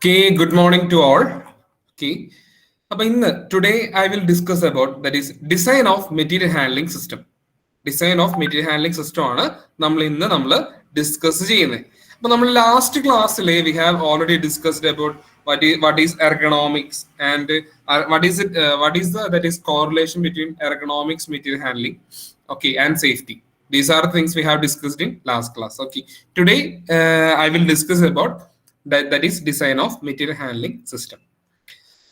Okay, good morning to all. Okay, today I will discuss about that is design of material handling system. Design of material handling system ആണ് നമ്മൾ discuss ചെയ്യുന്നത്. അപ്പോൾ നമ്മൾ last ക്ലാസ്സിൽ we have already discussed about what is ergonomics and what is the that is correlation between ergonomics, material handling, okay, and safety. These are things we have discussed in last class. Okay, today I will discuss about that is design of material handling system.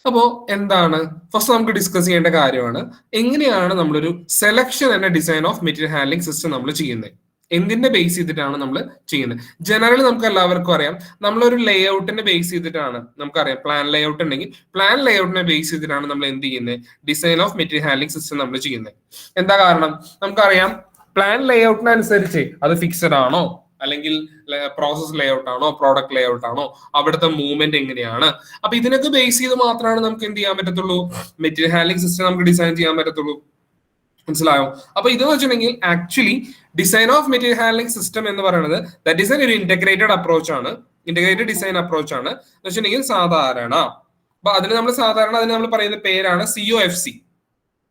അപ്പോൾ എന്താണ് first നമുക്ക് discuss ചെയ്യേണ്ട കാര്യമാണ് എങ്ങനെയാണ് നമ്മളൊരു selection എന്ന design of material handling system നമ്മൾ ചെയ്യുന്നത്, എന്തിന്റെ ബേസ് ചെയ്തിട്ടാണ് നമ്മൾ ചെയ്യുന്നത്. ജനറലി നമുക്ക് എല്ലാവർക്കും അറിയാം, നമ്മളൊരു ലേ ഔട്ടിനെ ബേസ് ചെയ്തിട്ടാണ്, നമുക്കറിയാം പ്ലാൻ ലേ ഔട്ട് ഉണ്ടെങ്കിൽ പ്ലാൻ ലേ ഔട്ടിനെ ബേസ് ചെയ്തിട്ടാണ് നമ്മൾ എന്ത് ചെയ്യുന്നത്, design of material handling system നമ്മൾ ചെയ്യുന്നത്. എന്താ കാരണം, നമുക്കറിയാം പ്ലാൻ ലേ ഔട്ടിനനുസരിച്ച് അത് ഫിക്സഡ് ആണോ അല്ലെങ്കിൽ പ്രോസസ് ലേ ഔട്ട് ആണോ പ്രോഡക്റ്റ് ലേ ഔട്ട് ആണോ, അവിടുത്തെ മൂവ്മെന്റ് എങ്ങനെയാണ്, അപ്പൊ ഇതിനൊക്കെ ബേസ് ചെയ്ത് മാത്രമാണ് നമുക്ക് എന്ത് ചെയ്യാൻ പറ്റത്തുള്ളൂ, മെറ്റീരിയൽ ഹാൻഡ്ലിംഗ് സിസ്റ്റം നമുക്ക് ഡിസൈൻ ചെയ്യാൻ പറ്റത്തുള്ളൂ. മനസ്സിലായോ? അപ്പൊ ഇത് വെച്ചിട്ടുണ്ടെങ്കിൽ actually design of material handling system എന്ന് പറയുന്നത് ദാറ്റ് ഈസ് ഒരു ഇന്റഗ്രേറ്റഡ് അപ്രോച്ച് ആണ്, ഇന്റഗ്രേറ്റഡ് ഡിസൈൻ അപ്രോച്ച് ആണ്. എന്ന് വെച്ചിട്ടുണ്ടെങ്കിൽ സാധാരണ അപ്പൊ അതിന് നമ്മൾ പറയുന്ന പേരാണ് COFC.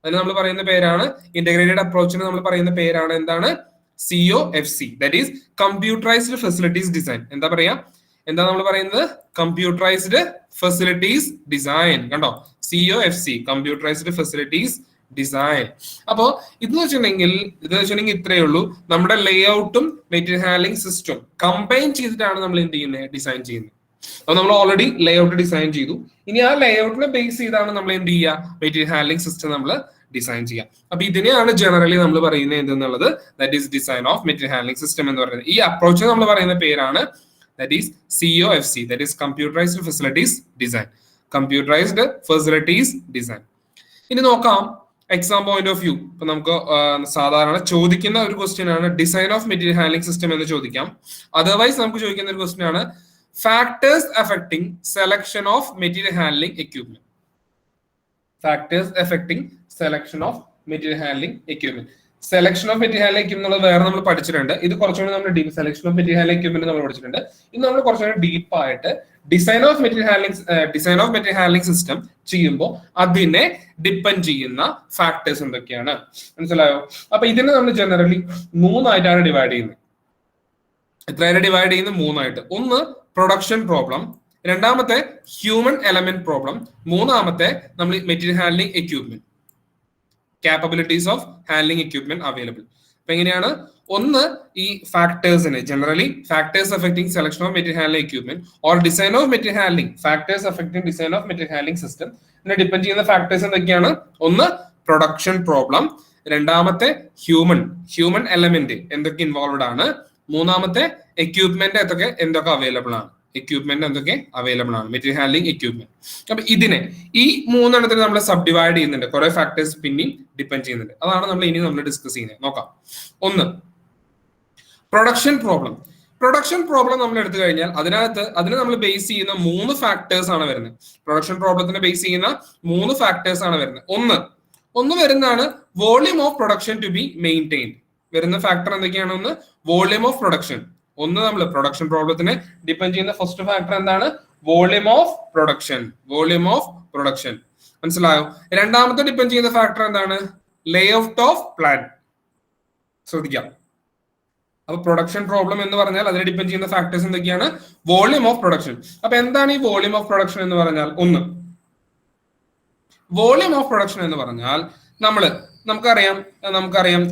അതിന് നമ്മൾ പറയുന്ന പേരാണ് ഇന്റഗ്രേറ്റഡ് അപ്രോച്ചിന് നമ്മൾ പറയുന്ന പേരാണ് എന്താണ്, COFC, that is computerized facilities design. എന്താ നമ്മൾ പറയുന്നത്, കമ്പ്യൂട്ടറൈസ്ഡ് ഫെസിലിറ്റീസ് ഡിസൈൻ. കണ്ടോ, COFC, കമ്പ്യൂട്ടറൈസ്ഡ് ഫെസിലിറ്റീസ് ഡിസൈൻ. അപ്പോ ഇത് വെച്ചിട്ടുണ്ടെങ്കിൽ ഇത്രയേ ഉള്ളൂ, നമ്മുടെ ലേ ഔട്ടും മെറ്റീരിയൽ ഹാൻഡ്ലിംഗ് സിസ്റ്റം കമ്പൈൻ ചെയ്തിട്ടാണ് നമ്മൾ എന്ത് ചെയ്യുന്നത്, ഡിസൈൻ ചെയ്യുന്നത്. അപ്പൊ നമ്മൾ ഓൾറെഡി ലേ ഔട്ട് ഡിസൈൻ ചെയ്തു, ഇനി ആ ലേ ഔട്ടിനെ ബേസ് ചെയ്താണ് നമ്മൾ എന്ത് ചെയ്യുക, മെറ്റീരിയൽ ഹാൻഡ്ലിംഗ് സിസ്റ്റം നമ്മൾ ഡിസൈൻ ചെയ്യാം. അപ്പൊ ഇതിനെയാണ് ജനറലി നമ്മൾ പറയുന്നത് എന്തെന്നുള്ളത്, that is design of material handling system എന്ന് പറയുന്നത്. ഈ അപ്രോച്ച് നമ്മൾ പറയുന്ന പേരാണ് that is COFC, that is computerized facilities design. Computerized facilities design. ഇനി നോക്കാം എക്സാം പോയിന്റ് ഓഫ് വ്യൂ. ഇപ്പൊ നമുക്ക് സാധാരണ ചോദിക്കുന്ന ഒരു ക്വസ്റ്റ്യൻ ആണ് design of material handling system എന്ന് ചോദിക്കാം. അതർവൈസ് നമുക്ക് ചോദിക്കുന്ന ഒരു ക്വസ്റ്റ്യൻ ആണ് factors affecting selection of material handling equipment. Factors affecting selection of material handling equipment. Selection of material handling equipment വേറെ നമ്മൾ പഠിച്ചിട്ടുണ്ട്. ഇത് കുറച്ചുകൂടി നമ്മൾ deep selection of material handling equipment നമ്മൾ പഠിച്ചിട്ടുണ്ട്. ഇത് നമ്മൾ കുറച്ചുകൂടി ഡീപ്പ് ആയിട്ട് design of material handling system ചെയ്യുമ്പോൾ അതിനെ ഡിപ്പെൻഡ് ചെയ്യുന്ന ഫാക്ടേഴ്സ് എന്തൊക്കെയാണ്, മനസ്സിലായോ? അപ്പൊ ഇതിനെ നമ്മൾ ജനറലി മൂന്നായിട്ടാണ് ഡിവൈഡ് ചെയ്യുന്നത്. എത്രയായിട്ട് ഡിവൈഡ് ചെയ്യുന്നത്? മൂന്നായിട്ട്. ഒന്ന് പ്രൊഡക്ഷൻ പ്രോബ്ലം, രണ്ടാമത്തെ ഹ്യൂമൻ എലമെന്റ് പ്രോബ്ലം, മൂന്നാമത്തെ നമ്മൾ material handling equipment, capabilities of handling equipment available. അപ്പൊ എങ്ങനെയാണ്, ഒന്ന് ഈ ഫാക്ടേഴ്സിന് generally factors affecting selection of material handling equipment or design of material handling, factors affecting design of material handling system. ഇതിനെ depend ചെയ്യുന്ന factors എന്തൊക്കെയാണ്? ഒന്ന് പ്രൊഡക്ഷൻ പ്രോബ്ലം, രണ്ടാമത്തെ ഹ്യൂമൻ എലമെന്റ് എന്തൊക്കെ ഇൻവോൾവഡ് ആണ്, മൂന്നാമത്തെ എക്യുപ്മെന്റ് എന്തൊക്കെ അവൈലബിൾ ആണ്, മെറ്റീരിയൽ ഹാൻഡ്ലിംഗ് എക്യുപ്മെന്റ്. അപ്പൊ ഇതിനെ ഈ മൂന്നെണ്ണത്തിന് നമ്മൾ സബ് ഡിവൈഡ് ചെയ്യുന്നുണ്ട്, കുറെ ഫാക്ടേഴ്സ് പിന്നെയും ഡിപ്പെൻഡ് ചെയ്യുന്നുണ്ട്. അതാണ് നമ്മൾ ഡിസ്കസ് ചെയ്യുന്നത്. നോക്കാം. ഒന്ന് പ്രൊഡക്ഷൻ പ്രോബ്ലം നമ്മൾ എടുത്തു കഴിഞ്ഞാൽ അതിനെ നമ്മൾ ബേസ് ചെയ്യുന്ന മൂന്ന് ഫാക്ടേഴ്സ് ആണ് വരുന്നത്. പ്രൊഡക്ഷൻ പ്രോബ്ലത്തിനെ ബേസ് ചെയ്യുന്ന മൂന്ന് ഫാക്ടേഴ്സ് ആണ് വരുന്നത്. ഒന്ന് വരുന്നതാണ് volume of production to be maintained. വരുന്ന ഫാക്ടർ എന്തൊക്കെയാണ്? ഒന്ന് വോളിയം ഓഫ് പ്രൊഡക്ഷൻ. ഒന്ന് നമ്മൾ പ്രൊഡക്ഷൻ പ്രോബ്ലത്തിനെ ഡിപ്പെൻഡ് ചെയ്യുന്ന ഫസ്റ്റ് ഫാക്ടർ എന്താണ്? Volume of production. മനസ്സിലായോ? രണ്ടാമത്തെ ഡിപ്പെൻഡ് ചെയ്യുന്ന ഫാക്ടർ എന്താണ്? Layout of plan. ശ്രദ്ധിക്കാം. അപ്പൊ പ്രൊഡക്ഷൻ പ്രോബ്ലം എന്ന് പറഞ്ഞാൽ അതിനെ ഡിപ്പെൻഡ് ചെയ്യുന്ന ഫാക്ടേഴ്സ് എന്തൊക്കെയാണ്? Volume of production. അപ്പൊ എന്താണ് ഈ വോളിയം ഓഫ് പ്രൊഡക്ഷൻ എന്ന് പറഞ്ഞാൽ? ഒന്ന് വോളിയം ഓഫ് പ്രൊഡക്ഷൻ എന്ന് പറഞ്ഞാൽ നമുക്കറിയാം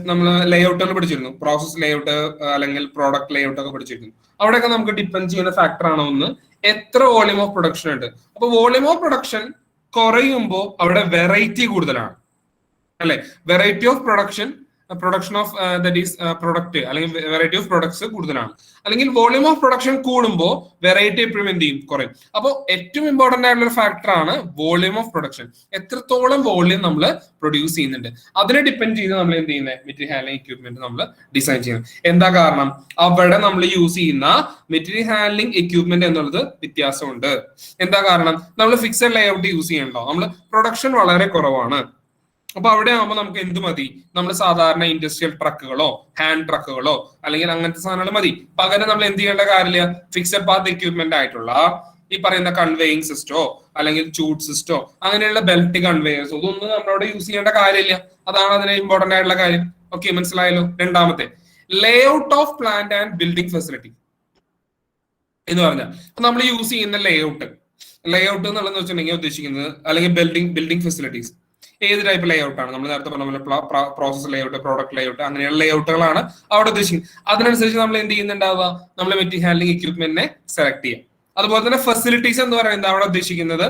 നമ്മൾ ലേ ഔട്ടുകൾ പഠിച്ചിരുന്നു, പ്രോസസ് ലേ ഔട്ട് അല്ലെങ്കിൽ പ്രോഡക്റ്റ് ലേ ഔട്ട് ഒക്കെ പഠിച്ചിരുന്നു. അവിടെയൊക്കെ നമുക്ക് ഡിപ്പെൻഡ് ചെയ്യുന്ന ഫാക്ടർ ആണ് ഒന്ന് എത്ര വോളിയം ഓഫ് പ്രൊഡക്ഷൻ ഉണ്ട്. അപ്പൊ വോളിയം ഓഫ് പ്രൊഡക്ഷൻ കുറയുമ്പോൾ അവിടെ വെറൈറ്റി കൂടുതലാണ്, അല്ലെ? Variety of production of that is product അല്ലെങ്കിൽ വെറൈറ്റി ഓഫ് പ്രൊഡക്ട്സ് കൂടുതലാണ്. അല്ലെങ്കിൽ വോളിയം ഓഫ് പ്രൊഡക്ഷൻ കൂടുമ്പോൾ വെറൈറ്റി എപ്പോഴും എന്ത് ചെയ്യും? കുറയും. അപ്പോൾ ഏറ്റവും ഇമ്പോർട്ടന്റ് ആയിട്ടുള്ള ഒരു ഫാക്ടർ ആണ് വോളിയം ഓഫ് പ്രൊഡക്ഷൻ. എത്രത്തോളം വോളിയം നമ്മൾ പ്രൊഡ്യൂസ് ചെയ്യുന്നുണ്ട് അതിനെ ഡിപ്പെൻഡ് ചെയ്ത് നമ്മൾ എന്ത് ചെയ്യുന്നത്, മെറ്റീരിയൽ ഹാൻഡ്ലിംഗ് എക്യുപ്മെന്റ് നമ്മൾ ഡിസൈൻ ചെയ്യുന്നത്. എന്താ കാരണം? അവിടെ നമ്മൾ യൂസ് ചെയ്യുന്ന മെറ്റീരിയൽ ഹാൻഡ്ലിംഗ് എക്യുപ്മെന്റ് എന്നുള്ളത് വ്യത്യാസമുണ്ട്. എന്താ കാരണം? നമ്മൾ ഫിക്സഡ് ലേ ഔട്ട് യൂസ് ചെയ്യണ്ടോ, നമ്മൾ പ്രൊഡക്ഷൻ വളരെ കുറവാണ്. അപ്പൊ അവിടെ ആകുമ്പോൾ നമുക്ക് എന്ത് മതി, നമ്മൾ സാധാരണ ഇൻഡസ്ട്രിയൽ ട്രക്കുകളോ ഹാൻഡ് ട്രക്കുകളോ അല്ലെങ്കിൽ അങ്ങനത്തെ സാധനങ്ങൾ മതി. പകരം നമ്മൾ എന്ത് ചെയ്യേണ്ട കാര്യമില്ല, ഫിക്സഡ് പാത്ത് എക്യുപ്മെന്റ് ആയിട്ടുള്ള ഈ പറയുന്ന കൺവേയിങ് സിസ്റ്റോ അല്ലെങ്കിൽ ചൂട് സിസ്റ്റോ അങ്ങനെയുള്ള ബെൽറ്റ് കൺവേയേഴ്സോ ഇതൊന്നും നമ്മളോട് യൂസ് ചെയ്യേണ്ട കാര്യമില്ല. അതാണ് അതിന് ഇമ്പോർട്ടന്റ് ആയിട്ടുള്ള കാര്യം. ഓക്കെ, മനസ്സിലായല്ലോ. രണ്ടാമത്തെ ലേ out of plant and building facility എന്ന് പറഞ്ഞാൽ നമ്മൾ യൂസ് ചെയ്യുന്ന ലേ ഔട്ട് എന്നുള്ളതെന്ന് വെച്ചിട്ടുണ്ടെങ്കിൽ ഉദ്ദേശിക്കുന്നത് അല്ലെങ്കിൽ ബിൽഡിംഗ് ഫെസിലിറ്റീസ് ഏത് ടൈപ്പ് ലേ ഔട്ട് ആണ്. നമ്മൾ നേരത്തെ പറഞ്ഞ പോലെ പ്രോസസ് ലേ ഔട്ട്, പ്രോഡക്റ്റ് ലേ ഔട്ട്, അങ്ങനെയുള്ള ലേ ഔട്ടുകളാണ് അവിടെ ഉദ്ദേശിക്കുന്നത്. അതിനനുസരിച്ച് നമ്മൾ എന്ത് ചെയ്യുന്നുണ്ടാവുക, നമ്മൾ മെറ്റീരിയൽ ഹാൻഡ്ലിംഗ് എക്യുപ്മെന്റിനെ സെലക്ട് ചെയ്യാം. അതുപോലെ തന്നെ ഫെസിലിറ്റീസ് എന്ന് പറയുന്നത് അവിടെ ഉദ്ദേശിക്കുന്നത്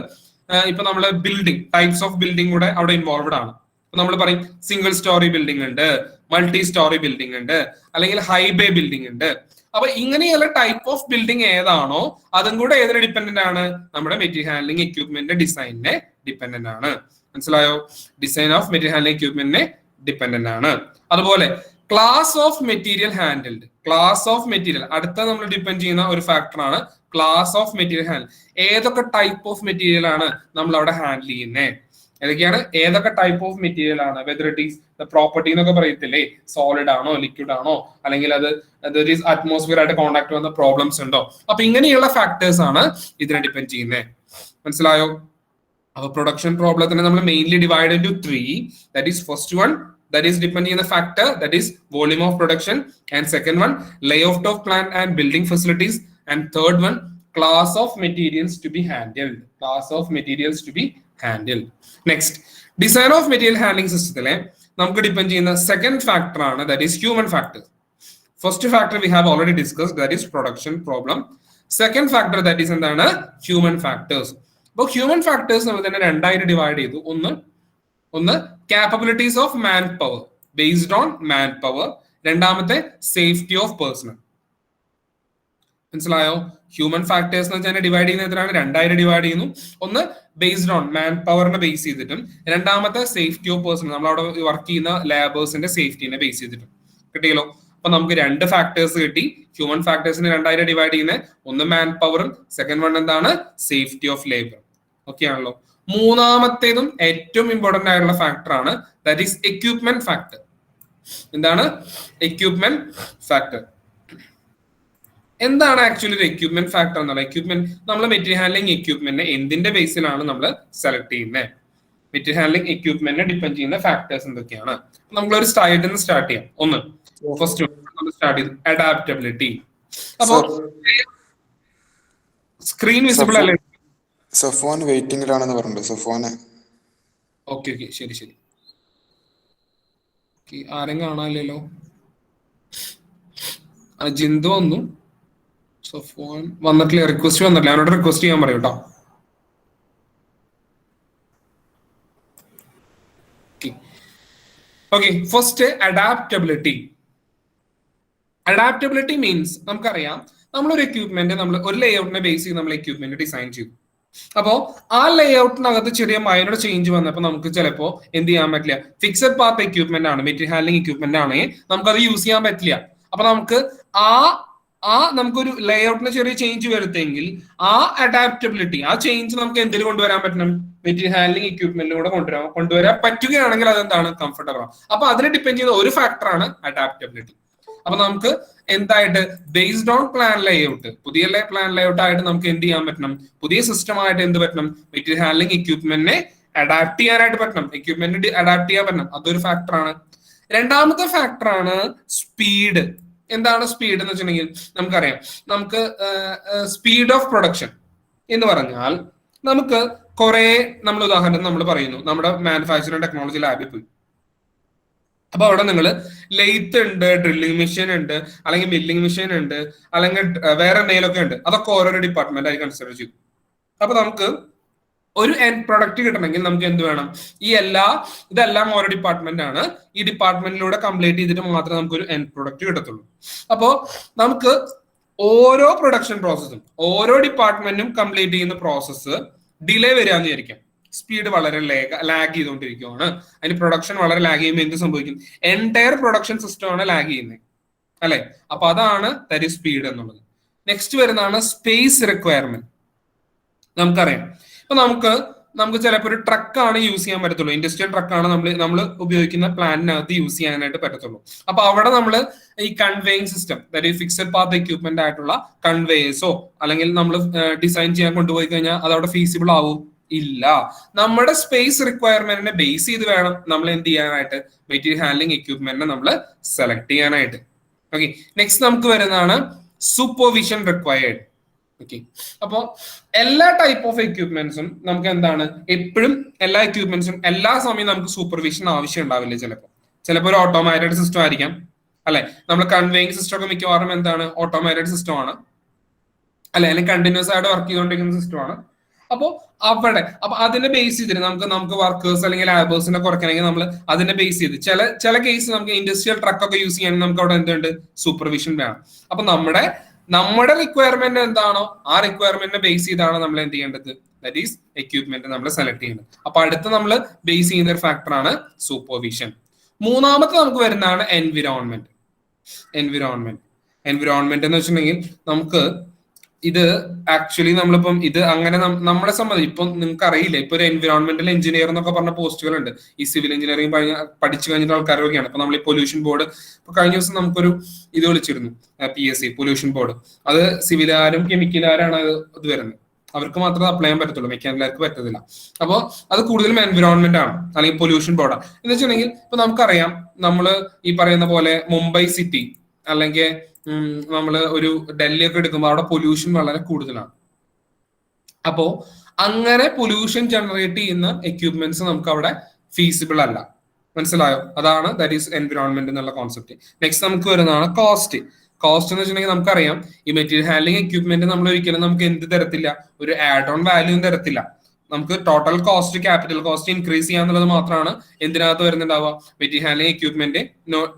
ഇപ്പൊ നമ്മൾ ബിൽഡിംഗ് ടൈപ്സ് ഓഫ് ബിൽഡിംഗ് കൂടെ അവിടെ ഇൻവോൾവഡ് ആണ്. നമ്മൾ പറയും സിംഗിൾ സ്റ്റോറി ബിൽഡിംഗ് ഉണ്ട്, മൾട്ടി സ്റ്റോറി ബിൽഡിംഗ് ഉണ്ട്, അല്ലെങ്കിൽ ഹൈബേ ബിൽഡിംഗ് ഉണ്ട്. അപ്പൊ ഇങ്ങനെയുള്ള ടൈപ്പ് ഓഫ് ബിൽഡിംഗ് ഏതാണോ അതും കൂടെ ഏതിനെ ഡിപ്പെൻഡന്റ് ആണ്, നമ്മുടെ മെറ്റീരിയൽ ഹാൻഡ്ലിംഗ് എക്യുപ്മെന്റിന്റെ ഡിസൈനിനെ ഡിപ്പെൻഡന്റ് ആണ്. മനസ്സിലായോ? ഡിസൈൻ ഓഫ് മെറ്റീരിയൽ ഹാൻഡ്ലിംഗ് എക്യുപ്മെന്റിനെ ഡിപ്പെൻഡന്റ് ആണ്. അതുപോലെ class of material handled, class of material അടുത്ത നമ്മൾ ഡിപ്പെൻഡ് ചെയ്യുന്ന ഒരു ഫാക്ടറാണ് ക്ലാസ് ഓഫ് മെറ്റീരിയൽ ഹാൻഡിൽ. ഏതൊക്കെ ടൈപ്പ് ഓഫ് മെറ്റീരിയൽ ആണ് നമ്മൾ അവിടെ ഹാൻഡിൽ ചെയ്യുന്നത്, ഏതൊക്കെയാണ്, ഏതൊക്കെ ടൈപ്പ് ഓഫ് മെറ്റീരിയൽ ആണ്, വെദർ ഇറ്റ് ഈസ് പ്രോപ്പർട്ടി എന്നൊക്കെ പറയത്തില്ലേ, സോളിഡ് ആണോ ലിക്വിഡ് ആണോ, അല്ലെങ്കിൽ അത് അറ്റ്മോസ്ഫിയർ ആയിട്ട് കോൺടാക്ട് വന്ന പ്രോബ്ലംസ് ഉണ്ടോ. അപ്പൊ ഇങ്ങനെയുള്ള ഫാക്ടേഴ്സ് ആണ് ഇതിനെ ഡിപ്പെൻഡ് ചെയ്യുന്നത്. മനസ്സിലായോ? അപ്പൊ പ്രൊഡക്ഷൻ പ്രോബ്ലത്തിനെ നമ്മൾ mainly divide into 3. That is first one, that is depending on the factor, that is volume of production, and second one layout of plant and building facilities, and third one class of materials to be handled, class of materials to be handled. Next, design of material handling system നമുക്ക് depend ചെയ്യുന്ന second factor ആണ്, that is human factor. First factor we have already discussed, that is production problem. Second factor that is എന്താണ്, human factors. അപ്പോൾ human factors നമ്മൾ തന്നെ രണ്ടായിട്ട് divide ചെയ്തു. ഒന്ന് capabilities of man power, based on man power. രണ്ടാമത്തെ safety of personal. മനസ്സിലായോ? Human factors എന്ന് വെച്ചാൽ ഡിവൈഡ് ചെയ്യുന്ന എത്രയാണ്, രണ്ടായിട്ട് ഡിവൈഡ് ചെയ്യുന്നു. ഒന്ന് ബേസ്ഡ് ഓൺ മാൻ പവറിനെ ബേസ് ചെയ്തിട്ടും, രണ്ടാമത്തെ സേഫ്റ്റി ഓഫ് പേഴ്സണൽ, നമ്മൾ അവിടെ വർക്ക് ചെയ്യുന്ന ലേബേഴ്സിന്റെ സേഫ്റ്റിനെ ബേസ് ചെയ്തിട്ടും. കിട്ടിയല്ലോ? അപ്പൊ നമുക്ക് രണ്ട് ഫാക്ടേഴ്സ് കിട്ടി. ഹ്യൂമൻ ഫാക്ടേഴ്സിനെ രണ്ടായിട്ട് ഡിവൈഡ് ചെയ്യുന്നത്, ഒന്ന് മാൻ പവറും സെക്കൻഡ് വൺ എന്താണ്, സേഫ്റ്റി ഓഫ് ലേബർ. ഓക്കെ ആണല്ലോ? മൂന്നാമത്തേതും ഏറ്റവും ഇമ്പോർട്ടന്റ് ആയിട്ടുള്ള ഫാക്ടർ ആണ്, ദാറ്റ് ഈസ് എക്യുപ്മെന്റ് ഫാക്ടർ. എന്താണ് എക്യുപ്മെന്റ് ഫാക്ടർ? എന്താണ് ആക്ച്വലി ഒരു എക്യുപ്മെന്റ് ഫാക്ടർ എന്നുള്ള? എക്യുപ്മെന്റ്, നമ്മൾ മെറ്റീരിയൽ ഹാൻഡ്ലിംഗ് എക്യുപ്മെന്റിനെ എന്തിന്റെ ബേസിലാണ് നമ്മൾ സെലക്ട് ചെയ്യുന്നത്? മെറ്റീരിയൽ ഹാൻഡ്ലിംഗ് എക്യുപ്മെന്റിനെ ഡിപ്പെൻഡ് ചെയ്യുന്ന ഫാക്ടേഴ്സ് എന്തൊക്കെയാണ്? നമ്മളൊരു സൈഡിൽ നിന്ന് സ്റ്റാർട്ട് ചെയ്യാം. ഒന്ന് ഫസ്റ്റ് നമ്മൾ സ്റ്റാർട്ട് ചെയ്തു, അഡാപ്റ്റബിലിറ്റി. അപ്പോ സ്ക്രീൻ വിസിബിൾ അല്ലേ? സഫ്വാൻ വെയിറ്റിംഗിലാണെന്ന് പറഞ്ഞു. സഫ്വാന് ഓക്കെ ശരി. ആരും കാണാനില്ലല്ലോ. ജിന്ദു വന്നു, സഫ്വാൻ വന്നിട്ടില്ല, റിക്വസ്റ്റ് വന്നിട്ടില്ല. അവനോട് റിക്വസ്റ്റ് ചെയ്യാൻ പറയും കേട്ടോ. Okay, first adaptability. Adaptability means നമുക്കറിയാം, നമ്മളൊരു എക്യുപ്മെന്റ്, നമ്മൾ ഒരു ലേഔട്ടിനെ ബേസ് ചെയ്ത് നമ്മൾ എക്യുപ്മെന്റ് ഡിസൈൻ ചെയ്തു. അപ്പോ ആ ലേഔട്ടിനകത്ത് ചെറിയ മൈനർ ചേഞ്ച് വന്നപ്പോൾ നമുക്ക് ചിലപ്പോൾ എന്ത് ചെയ്യാൻ പറ്റില്ല, ഫിക്സഡ് പാത്ത് എക്യുപ്മെന്റ് ആണ്, മെറ്റീരിയൽ ഹാൻഡ്ലിംഗ് എക്യുപ്മെന്റ് ആണെങ്കിൽ നമുക്കത് യൂസ് ചെയ്യാൻ പറ്റില്ല. അപ്പൊ നമുക്ക് നമുക്കൊരു ലേഔട്ടിന് ചെറിയ ചേഞ്ച് വരുത്തെങ്കിൽ ആ അഡാപ്റ്റബിലിറ്റി, ആ ചേഞ്ച് നമുക്ക് എന്തിൽ കൊണ്ടുവരാൻ പറ്റണം, മെറ്റീരിയൽ ഹാൻഡ്ലിംഗ് എക്യുപ്മെന്റിലൂടെ കൊണ്ടുവരാൻ പറ്റുകയാണെങ്കിൽ അതെന്താണ്, കംഫർട്ടബിൾ ആണ്. അപ്പൊ അതിനെ ഡിപ്പെൻഡ് ചെയ്യുന്ന ഒരു ഫാക്ടറാണ് അഡാപ്റ്റബിലിറ്റി. അപ്പൊ നമുക്ക് എന്തായിട്ട് ബേസ്ഡ് ഓൺ പ്ലാൻ ലേഔട്ട്, പുതിയ പ്ലാൻ ലേഔട്ട് ആയിട്ട് നമുക്ക് എന്ത് ചെയ്യാൻ പറ്റണം, പുതിയ സിസ്റ്റം ആയിട്ട് എന്ത് പറ്റണം, മെറ്റീരിയൽ ഹാൻഡ്ലിംഗ് എക്യുപ്മെന്റിനെ അഡാപ്റ്റ് ചെയ്യാനായിട്ട് പറ്റണം, എക്യുപ്മെന്റ് അഡാപ്റ്റ് ചെയ്യാൻ പറ്റണം. അതൊരു ഫാക്ടറാണ്. രണ്ടാമത്തെ ഫാക്ടറാണ് സ്പീഡ്. എന്താണ് സ്പീഡ് എന്ന് വെച്ചിട്ടുണ്ടെങ്കിൽ നമുക്കറിയാം, നമുക്ക് സ്പീഡ് ഓഫ് പ്രൊഡക്ഷൻ എന്ന് പറഞ്ഞാൽ നമുക്ക് കുറെ, നമ്മൾ ഉദാഹരണം നമ്മൾ പറയുന്നു, നമ്മുടെ മാനുഫാക്ചറിംഗ് ടെക്നോളജി ലാബിൽ പോയി. അപ്പൊ അവിടെ നിങ്ങൾ ലെയ്ത്ത് ഉണ്ട്, ഡ്രില്ലിംഗ് മെഷീൻ ഉണ്ട്, അല്ലെങ്കിൽ മില്ലിംഗ് മെഷീൻ ഉണ്ട്, അല്ലെങ്കിൽ വേറെ എന്തെങ്കിലുമൊക്കെ ഉണ്ട്. അതൊക്കെ ഓരോരോ ഡിപ്പാർട്ട്മെന്റ് ആയി കൺസിഡർ ചെയ്തു. അപ്പൊ നമുക്ക് ഒരു എൻഡ് പ്രൊഡക്റ്റ് കിട്ടണമെങ്കിൽ നമുക്ക് എന്ത് വേണം, ഇതെല്ലാം ഓരോ ഡിപ്പാർട്ട്മെന്റ് ആണ്. ഈ ഡിപ്പാർട്ട്മെന്റിലൂടെ കംപ്ലീറ്റ് ചെയ്തിട്ട് മാത്രമേ നമുക്ക് ഒരു എൻഡ് പ്രൊഡക്റ്റ് കിട്ടത്തുള്ളൂ. അപ്പോ നമുക്ക് ഓരോ പ്രൊഡക്ഷൻ പ്രോസസ്സും, ഓരോ ഡിപ്പാർട്ട്മെന്റും കംപ്ലീറ്റ് ചെയ്യുന്ന പ്രോസസ്സ് ഡിലേ വരാന്ന് വിചാരിക്കാം. സ്പീഡ് വളരെ ലാഗ് ചെയ്തുകൊണ്ടിരിക്കുകയാണ്, അതിന് പ്രൊഡക്ഷൻ വളരെ ലാഗ് ചെയ്യുമ്പോൾ എന്ത് സംഭവിക്കും, എൻറ്റയർ പ്രൊഡക്ഷൻ സിസ്റ്റം ആണ് ലാഗ് ചെയ്യുന്നത്, അല്ലെ? അപ്പൊ അതാണ് ദാറ്റ് ഈസ് സ്പീഡ് എന്നുള്ളത്. നെക്സ്റ്റ് വരുന്നതാണ് സ്പേസ് റിക്വയർമെന്റ്. നമുക്കറിയാം, ഇപ്പൊ നമുക്ക് ചിലപ്പോൾ ഒരു ട്രക്കാണ് യൂസ് ചെയ്യാൻ പറ്റത്തുള്ളൂ, ഇൻഡസ്ട്രിയൽ ട്രക്കാണ് നമ്മൾ ഉപയോഗിക്കുന്ന പ്ലാന്റിനകത്ത് യൂസ് ചെയ്യാനായിട്ട് പറ്റത്തുള്ളൂ. അപ്പൊ അവിടെ നമ്മൾ ഈ കൺവേയിങ് സിസ്റ്റം, അതായത് ഫിക്സഡ് പാത്ത് എക്യൂപ്മെന്റ് ആയിട്ടുള്ള കൺവേയേഴ്സോ അല്ലെങ്കിൽ നമ്മൾ ഡിസൈൻ ചെയ്യാൻ കൊണ്ടുപോയി കഴിഞ്ഞാൽ അത് അവിടെ ഫീസിബിൾ ആവും ഇല്ല. നമ്മുടെ സ്പേസ് റിക്വയർമെന്റിനെ ബേസ് ചെയ്ത് വേണം നമ്മൾ എന്ത് ചെയ്യാനായിട്ട് മെറ്റീരിയൽ ഹാൻഡ്ലിംഗ് എക്യൂപ്മെന്റിനെ നമ്മൾ സെലക്ട് ചെയ്യാനായിട്ട്. ഓക്കെ, നെക്സ്റ്റ് നമുക്ക് വരുന്നതാണ് സൂപ്പർവിഷൻ റിക്വയർഡ്. ഓക്കെ, അപ്പോ എല്ലാ ടൈപ്പ് ഓഫ് എക്യൂപ്മെന്റ്സും നമുക്ക് എന്താണ്, എപ്പോഴും എല്ലാ എക്യൂപ്മെന്റ്സും എല്ലാ സമയം നമുക്ക് സൂപ്പർവിഷൻ ആവശ്യം ഉണ്ടാവില്ല. ചിലപ്പോൾ ഒരു ഓട്ടോമാറ്റഡ് സിസ്റ്റം ആയിരിക്കാം അല്ലെ. നമ്മൾ കൺവേയിങ് സിസ്റ്റം ഒക്കെ മിക്കവാറും എന്താണ് ഓട്ടോമാറ്റഡ് സിസ്റ്റം ആണ് അല്ലെ, അല്ലെങ്കിൽ കണ്ടിന്യൂസ് ആയിട്ട് വർക്ക് ചെയ്തുകൊണ്ടിരിക്കുന്ന സിസ്റ്റം ആണ്. അപ്പോ അതിനെ ബേസ് ചെയ്തിട്ട് നമുക്ക് വർക്കേഴ്സ് അല്ലെങ്കിൽ ലാബേഴ്സിനെ കുറയ്ക്കണമെങ്കിൽ നമ്മൾ അതിനെ ബേസ് ചെയ്ത് ചില കേസ് നമുക്ക് ഇൻഡസ്ട്രിയൽ ട്രക്ക് ഒക്കെ യൂസ് ചെയ്യാൻ നമുക്ക് അവിടെ എന്തുണ്ട്, സൂപ്പർവിഷൻ വേണം. അപ്പൊ നമ്മുടെ റിക്വയർമെന്റ് എന്താണോ ആ റിക്വയർമെന്റിനെ ബേസ് ചെയ്താണ് നമ്മൾ എന്ത് ചെയ്യേണ്ടത്, ദാറ്റ് ഈസ് എക്യൂപ്മെന്റ് നമ്മൾ സെലക്ട് ചെയ്യുന്നത്. അപ്പൊ അടുത്ത് നമ്മൾ ബേസ് ചെയ്യുന്ന ഒരു ഫാക്ടറാണ് സൂപ്പർവിഷൻ. മൂന്നാമത്തെ നമുക്ക് വരുന്നതാണ് എൻവിറോൺമെന്റ് എന്ന് വെച്ചിട്ടുണ്ടെങ്കിൽ നമുക്ക് ഇത് ആക്ച്വലി നമ്മളിപ്പം ഇത് അങ്ങനെ നമ്മളെ സംബന്ധിച്ച് ഇപ്പം നിങ്ങൾക്ക് അറിയില്ല, ഇപ്പൊ ഒരു എൻവിറോൺമെന്റൽ എഞ്ചിനീയർ എന്നൊക്കെ പറഞ്ഞ പോസ്റ്റുകളുണ്ട് ഈ സിവിൽ എഞ്ചിനീയറിംഗ് പഠിച്ചു കഴിഞ്ഞിട്ട് ആൾക്കാരൊക്കെയാണ്. അപ്പൊ നമ്മൾ ഈ പൊല്യൂഷൻ ബോർഡ് ഇപ്പൊ കഴിഞ്ഞ ദിവസം നമുക്കൊരു ഇത് വിളിച്ചിരുന്നു, PSC പൊല്യൂഷൻ ബോർഡ്. അത് സിവിലുകാരും കെമിക്കലുകാരാണ് അത് വരുന്നത്, അവർക്ക് മാത്രമേ അപ്ലൈ ചെയ്യാൻ പറ്റത്തുള്ളൂ, മെക്കാനിക്കർക്ക് പറ്റത്തില്ല. അപ്പോൾ അത് കൂടുതലും എൻവിറോൺമെന്റ് ആണ് അല്ലെങ്കിൽ പൊല്യൂഷൻ ബോർഡാണ്. എന്ന് വെച്ചിട്ടുണ്ടെങ്കിൽ ഇപ്പൊ നമുക്കറിയാം, നമ്മൾ ഈ പറയുന്ന പോലെ മുംബൈ സിറ്റി അല്ലെങ്കിൽ നമ്മൾ ഒരു ഡൽഹി ഒക്കെ എടുക്കുമ്പോൾ അവിടെ പൊല്യൂഷൻ വളരെ കൂടുതലാണ്. അപ്പോ അങ്ങനെ പൊല്യൂഷൻ ജനറേറ്റ് ചെയ്യുന്ന എക്യൂപ്മെന്റ്സ് നമുക്ക് അവിടെ ഫീസിബിൾ അല്ല. മനസ്സിലായോ? അതാണ് ദാറ്റ് ഈസ് എൻവിറോൺമെന്റ് എന്നുള്ള കോൺസെപ്റ്റ്. നെക്സ്റ്റ് നമുക്ക് വരുന്നതാണ് കോസ്റ്റ് എന്ന് വെച്ചിട്ടുണ്ടെങ്കിൽ നമുക്കറിയാം ഈ മെറ്റീരിയൽ ഹാൻഡ്ലിംഗ് എക്യൂപ്മെന്റ് നമ്മൾ ഒരിക്കലും നമുക്ക് എന്ത് തരത്തില്ല, ഒരു ആഡ് ഓൺ വാല്യൂ തരത്തില്ല. നമുക്ക് total cost, capital cost increase ചെയ്യാന്നുള്ളത് മാത്രമാണ് എന്തിനകത്ത് വരുന്നുണ്ടാവുക, മെറ്റീരിയൽ ഹാൻഡ്ലിംഗ് എക്യൂപ്മെന്റ്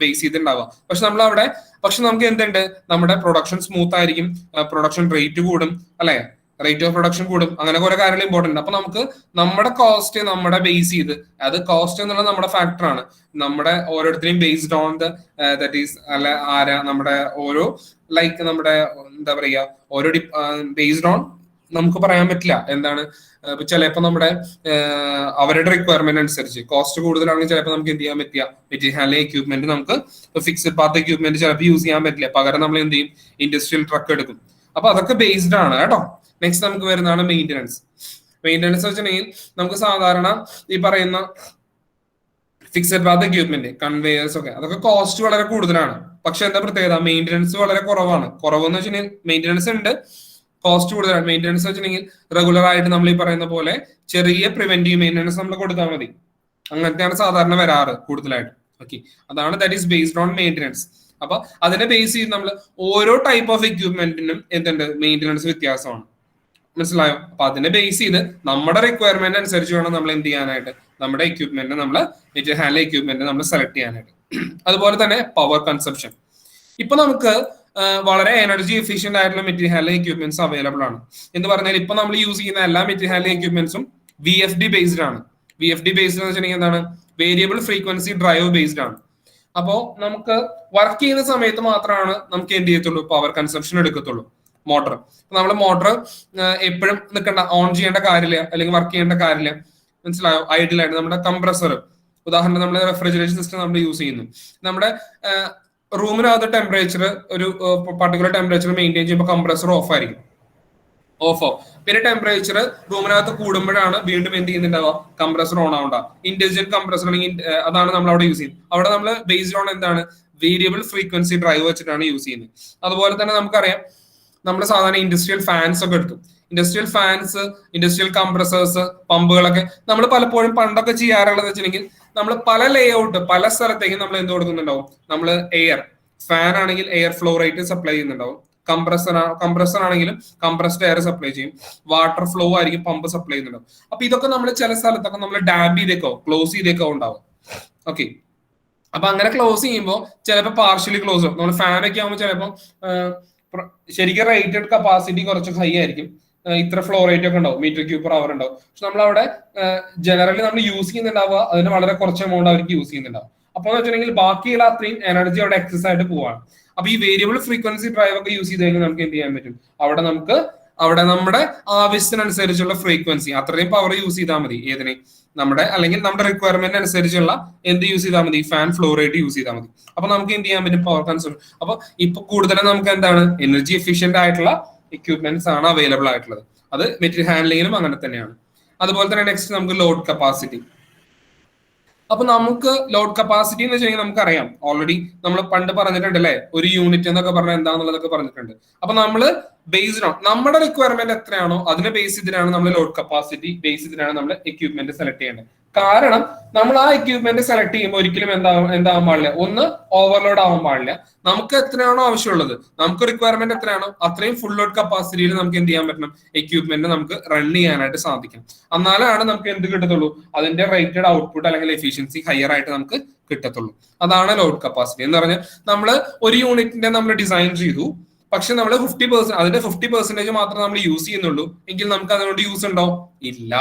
ബേസ് ചെയ്തിട്ടുണ്ടാവുക. പക്ഷെ നമുക്ക് എന്തുണ്ട്, നമ്മുടെ പ്രൊഡക്ഷൻ സ്മൂത്ത് ആയിരിക്കും, പ്രൊഡക്ഷൻ റേറ്റ് കൂടും അല്ലെ, റേറ്റ് ഓഫ് പ്രൊഡക്ഷൻ കൂടും, അങ്ങനെ കുറെ കാര്യങ്ങൾ ഇമ്പോർട്ടന്റ്. അപ്പൊ നമുക്ക് നമ്മുടെ കോസ്റ്റ് നമ്മുടെ ബേസ് ചെയ്ത്, അത് കോസ്റ്റ് എന്നുള്ളത് നമ്മുടെ ഫാക്ടറാണ്, നമ്മുടെ ഓരോരുത്തരെയും ബേസ്ഡ് ഓൺ ദാറ്റ് ഈസ് അല്ല ആരാ നമ്മുടെ ഓരോ ലൈക്ക് നമ്മുടെ എന്താ പറയുക ഓരോ ബേസ്ഡ് ഓൺ നമുക്ക് പറയാൻ പറ്റില്ല എന്താണ്. ചിലപ്പോൾ നമ്മുടെ അവരുടെ റിക്വയർമെന്റ് അനുസരിച്ച് കോസ്റ്റ് കൂടുതലാണെങ്കിൽ ചിലപ്പോൾ നമുക്ക് എന്ത് ചെയ്യാൻ പറ്റില്ല, മെറ്റീരിയൽ ഹാൻഡ്ലിംഗ് എക്യൂപ്മെന്റ് നമുക്ക് ഫിക്സഡ് പാത്ത് എക്യൂപ്മെന്റ് ചിലപ്പോൾ യൂസ് ചെയ്യാൻ പറ്റില്ല, പകരം നമ്മൾ എന്ത് ചെയ്യും, ഇൻഡസ്ട്രിയൽ ട്രക്ക് എടുക്കും. അപ്പൊ അതൊക്കെ ബേസ്ഡ് ആണ് കേട്ടോ. നെക്സ്റ്റ് നമുക്ക് വരുന്നതാണ് മെയിൻ്റനൻസ് വെച്ചിട്ടുണ്ടെങ്കിൽ നമുക്ക് സാധാരണ ഈ പറയുന്ന ഫിക്സഡ് പാത്ത് എക്യൂപ്മെന്റ്, കൺവേയേഴ്സ് ഒക്കെ അതൊക്കെ കോസ്റ്റ് വളരെ കൂടുതലാണ്. പക്ഷെ എന്താ പ്രത്യേകത, മെയിൻ്റനൻസ് വളരെ കുറവെന്ന് വെച്ചിട്ടുണ്ടെങ്കിൽ മെയിൻ്റനൻസ് ഉണ്ട്, കോസ്റ്റ് കൂടുതലാണ്. മെയിൻ്റനൻസ് വെച്ചിട്ടുണ്ടെങ്കിൽ റെഗുലർ ആയിട്ട് നമ്മൾ ഈ പറയുന്ന പോലെ ചെറിയ പ്രിവെന്റീവ് മെയിൻ്റനൻസ് നമ്മൾ കൊടുത്താൽ മതി. അങ്ങനത്തെയാണ് സാധാരണ വരാറ് കൂടുതലായിട്ട്. ഓക്കെ, അതാണ് that is based on maintenance. അപ്പൊ അതിനെ ബേസ് ചെയ്ത് നമ്മൾ ഓരോ ടൈപ്പ് ഓഫ് എക്യൂപ്മെന്റിനും എന്തുണ്ട്, മെയിൻ്റനൻസ് വ്യത്യാസമാണ്. മനസ്സിലായോ? അപ്പൊ അതിനെ ബേസ് ചെയ്ത് നമ്മുടെ റിക്വയർമെന്റ് അനുസരിച്ച് വേണം നമ്മൾ എന്ത് ചെയ്യാനായിട്ട്, നമ്മുടെ എക്യൂപ്മെന്റ് മെറ്റീരിയൽ ഹാൻഡ്ലിംഗ് എക്യൂപ്മെന്റ് നമ്മൾ സെലക്ട് ചെയ്യാനായിട്ട്. അതുപോലെ തന്നെ പവർ കൺസംപ്ഷൻ. ഇപ്പൊ നമുക്ക് വളരെ എനർജി എഫിഷ്യന്റ് ആയിട്ടുള്ള മെറ്റീരിയൽ ഹാൻഡ്ലിംഗ് എക്യൂപ്മെന്റ്സ് അവൈലബിൾ ആണ് എന്ന് പറഞ്ഞാൽ ഇപ്പൊ നമ്മൾ യൂസ് ചെയ്യുന്ന എല്ലാ മെറ്റീരിയൽ ഹാൻഡ്ലിംഗ് എക്യൂപ്മെന്റ്സും VFD ബേസ്ഡ് ആണ്. VFD ബേസ്ഡ് എന്ന് വെച്ചിട്ടുണ്ടെങ്കിൽ എന്താണ്, വേരിയബിൾ ഫ്രീക്വൻസി ഡ്രൈവ് ബേസ്ഡ് ആണ്. അപ്പോ നമുക്ക് വർക്ക് ചെയ്യുന്ന സമയത്ത് മാത്രമാണ് നമുക്ക് എന്ത് ചെയ്യത്തുള്ളൂ, പവർ കൺസംപ്ഷൻ എടുക്കത്തുള്ളൂ. മോട്ടർ എപ്പോഴും നിൽക്കേണ്ട, ഓൺ ചെയ്യേണ്ട കാര്യമില്ല അല്ലെങ്കിൽ വർക്ക് ചെയ്യേണ്ട കാര്യമില്ല. മനസ്സിലായോ? ഐഡിയൽ ആയിട്ട് നമ്മുടെ കംപ്രസർ, ഉദാഹരണം നമ്മുടെ റെഫ്രിജറേഷൻ സിസ്റ്റം നമ്മൾ യൂസ് ചെയ്യുന്നു, നമ്മുടെ റൂമിനകത്ത് ടെമ്പറേച്ചർ ഒരു പർട്ടിക്കുലർ ടെമ്പറേച്ചർ മെയിൻറ്റെയിൻ ചെയ്യുമ്പോൾ കംപ്രസർ ഓഫ് ആയിരിക്കും, പിന്നെ ടെമ്പറേച്ചർ റൂമിനകത്ത് കൂടുമ്പോഴാണ് വീണ്ടും എന്ത് ചെയ്യുന്നുണ്ടാവുക, കംപ്രസർ ഓൺ ആവണ്ട. ഇന്റലിജന്റ് കംപ്രസർ അല്ലെങ്കിൽ അതാണ് നമ്മൾ അവിടെ യൂസ് ചെയ്യുന്നത്. അവിടെ നമ്മൾ ബേസ്ഡ് ഓൺ എന്താണ്, വേരിയബിൾ ഫ്രീക്വൻസി ഡ്രൈവ് വെച്ചിട്ടാണ് യൂസ് ചെയ്യുന്നത്. അതുപോലെ തന്നെ നമുക്കറിയാം നമ്മൾ സാധാരണ ഇൻഡസ്ട്രിയൽ ഫാൻസ് ഒക്കെ എടുക്കും, ഇൻഡസ്ട്രിയൽ ഫാൻസ്, ഇൻഡസ്ട്രിയൽ കംപ്രസേഴ്സ്, പമ്പുകളൊക്കെ നമ്മൾ പലപ്പോഴും പണ്ടൊക്കെ ചെയ്യാറുള്ളത് വെച്ചിട്ടുണ്ടെങ്കിൽ നമ്മൾ പല ലേഔട്ട് പല സ്ഥലത്തേക്ക് നമ്മൾ എന്ത് കൊടുക്കുന്നുണ്ടാവും, നമ്മൾ എയർ, ഫാൻ ആണെങ്കിൽ എയർ ഫ്ലോ റേറ്റ് സപ്ലൈ ചെയ്യുന്നുണ്ടാവും, കംപ്രസർ ആണെങ്കിലും കംപ്രസ്ഡ് എയർ സപ്ലൈ ചെയ്യും, വാട്ടർ ഫ്ലോ ആയിരിക്കും പമ്പ് സപ്ലൈ ചെയ്യുന്നുണ്ടാവും. അപ്പൊ ഇതൊക്കെ നമ്മൾ ചില സ്ഥലത്തൊക്കെ നമ്മൾ ഡാം ചെയ്തേക്കോ ക്ലോസ് ചെയ്തേക്കോ ഉണ്ടാവും. ഓക്കെ, അപ്പൊ അങ്ങനെ ക്ലോസ് ചെയ്യുമ്പോൾ ചിലപ്പോൾ പാർഷ്യലി ക്ലോസ് ആവും. നമ്മൾ ഫാനൊക്കെ ആകുമ്പോൾ ചിലപ്പോൾ ശരിക്കും റേറ്റഡ് കപ്പാസിറ്റി കുറച്ച് ഹൈ ആയിരിക്കും, ഇത്ര ഫ്ലോ റേറ്റ് ഒക്കെ ഉണ്ടാവും, മീറ്റർ ക്യൂബ് പെർ അവർ ഉണ്ടാവും. പക്ഷെ നമ്മൾ അവിടെ ജനറലി നമ്മൾ യൂസ് ചെയ്യുന്നുണ്ടാവുക അതിന് വളരെ കുറച്ച് എമൗണ്ട് അവർക്ക് യൂസ് ചെയ്യുന്നുണ്ടാവും. അപ്പൊ എന്ന് വെച്ചിട്ടുണ്ടെങ്കിൽ ബാക്കിയുള്ള അത്രയും എനർജി അവിടെ എക്സസ് ആയിട്ട് പോവാണ്. അപ്പൊ ഈ വേരിയബിൾ ഫ്രീക്വൻസി ഡ്രൈവ് ഒക്കെ യൂസ് ചെയ്ത് കഴിഞ്ഞാൽ നമുക്ക് എന്ത് ചെയ്യാൻ പറ്റും, അവിടെ നമുക്ക് അവിടെ നമ്മുടെ ആവശ്യത്തിനനുസരിച്ചുള്ള ഫ്രീക്വൻസി അത്രയും പവർ യൂസ് ചെയ്താൽ മതി. ഏതിനെ? നമ്മുടെ അല്ലെങ്കിൽ നമ്മുടെ റിക്വയർമെന്റ് അനുസരിച്ചുള്ള എന്ത് യൂസ് ചെയ്താൽ മതി? ഫാൻ ഫ്ലോ റേറ്റ് യൂസ് ചെയ്താൽ മതി. അപ്പൊ നമുക്ക് എന്ത് ചെയ്യാൻ പറ്റും? Power consume. അപ്പൊ ഇപ്പൊ കൂടുതലും നമുക്ക് എന്താണ് എനർജി എഫിഷ്യന്റ് ആയിട്ടുള്ള എക്യുപ്മെന്റ്സ് ആണ് അവൈലബിൾ ആയിട്ടുള്ളത്. അത് മെറ്റീരിയൽ ഹാൻഡ്ലിങ്ങിലും അങ്ങനെ തന്നെയാണ്. അതുപോലെ തന്നെ നെക്സ്റ്റ് നമുക്ക് ലോഡ് കപ്പാസിറ്റി. അപ്പൊ നമുക്ക് ലോഡ് കപ്പാസിറ്റി എന്ന് വെച്ച് കഴിഞ്ഞാൽ നമുക്കറിയാം, ഓൾറെഡി നമ്മൾ പണ്ട് പറഞ്ഞിട്ടുണ്ട് അല്ലെ, ഒരു യൂണിറ്റ് എന്നൊക്കെ പറഞ്ഞാൽ എന്താണെന്നുള്ളതൊക്കെ പറഞ്ഞിട്ടുണ്ട്. അപ്പൊ നമ്മള് ബേസ്ഡ് ഓൺ നമ്മുടെ റിക്വയർമെന്റ് എത്രയാണോ അതിനെ ബേസ് ചെയ്തിട്ടാണ് നമ്മൾ ലോഡ് കപ്പാസിറ്റി ബേസ് ചെയ്തിട്ടാണ് നമ്മൾ എക്യുപ്മെന്റ് സെലക്ട് ചെയ്യേണ്ടത്. കാരണം നമ്മൾ ആ എക്യുപ്മെന്റ് സെലക്ട് ചെയ്യുമ്പോൾ ഒരിക്കലും എന്താവാൻ പാടില്ല, ഒന്ന് ഓവർലോഡ് ആവാൻ പാടില്ല. നമുക്ക് എത്രയാണോ ആവശ്യമുള്ളത്, നമുക്ക് റിക്വയർമെന്റ് എത്രയാണോ അത്രയും ഫുൾ ലോഡ് കപ്പാസിറ്റിയിൽ നമുക്ക് എന്ത് ചെയ്യാൻ പറ്റണം? എക്യുപ്മെന്റ് നമുക്ക് റൺ ചെയ്യാനായിട്ട് സാധിക്കും. എന്നാലാണ് നമുക്ക് എന്ത് കിട്ടത്തുള്ളൂ? അതിന്റെ റേറ്റഡ് ഔട്ട്പുട്ട് അല്ലെങ്കിൽ എഫിഷ്യൻസി ഹയർ ആയിട്ട് നമുക്ക് കിട്ടത്തുള്ളൂ. അതാണ് ലോഡ് കപ്പാസിറ്റി എന്ന് പറഞ്ഞാൽ നമ്മൾ ഒരു യൂണിറ്റിന്റെ നമ്മൾ ഡിസൈൻ ചെയ്തു, പക്ഷെ നമ്മൾ 50% അതിന്റെ 50% മാത്രം നമ്മൾ യൂസ് ചെയ്യുന്നുള്ളൂ എങ്കിൽ നമുക്ക് അതുകൊണ്ട് യൂസ് ഉണ്ടോ? ഇല്ല.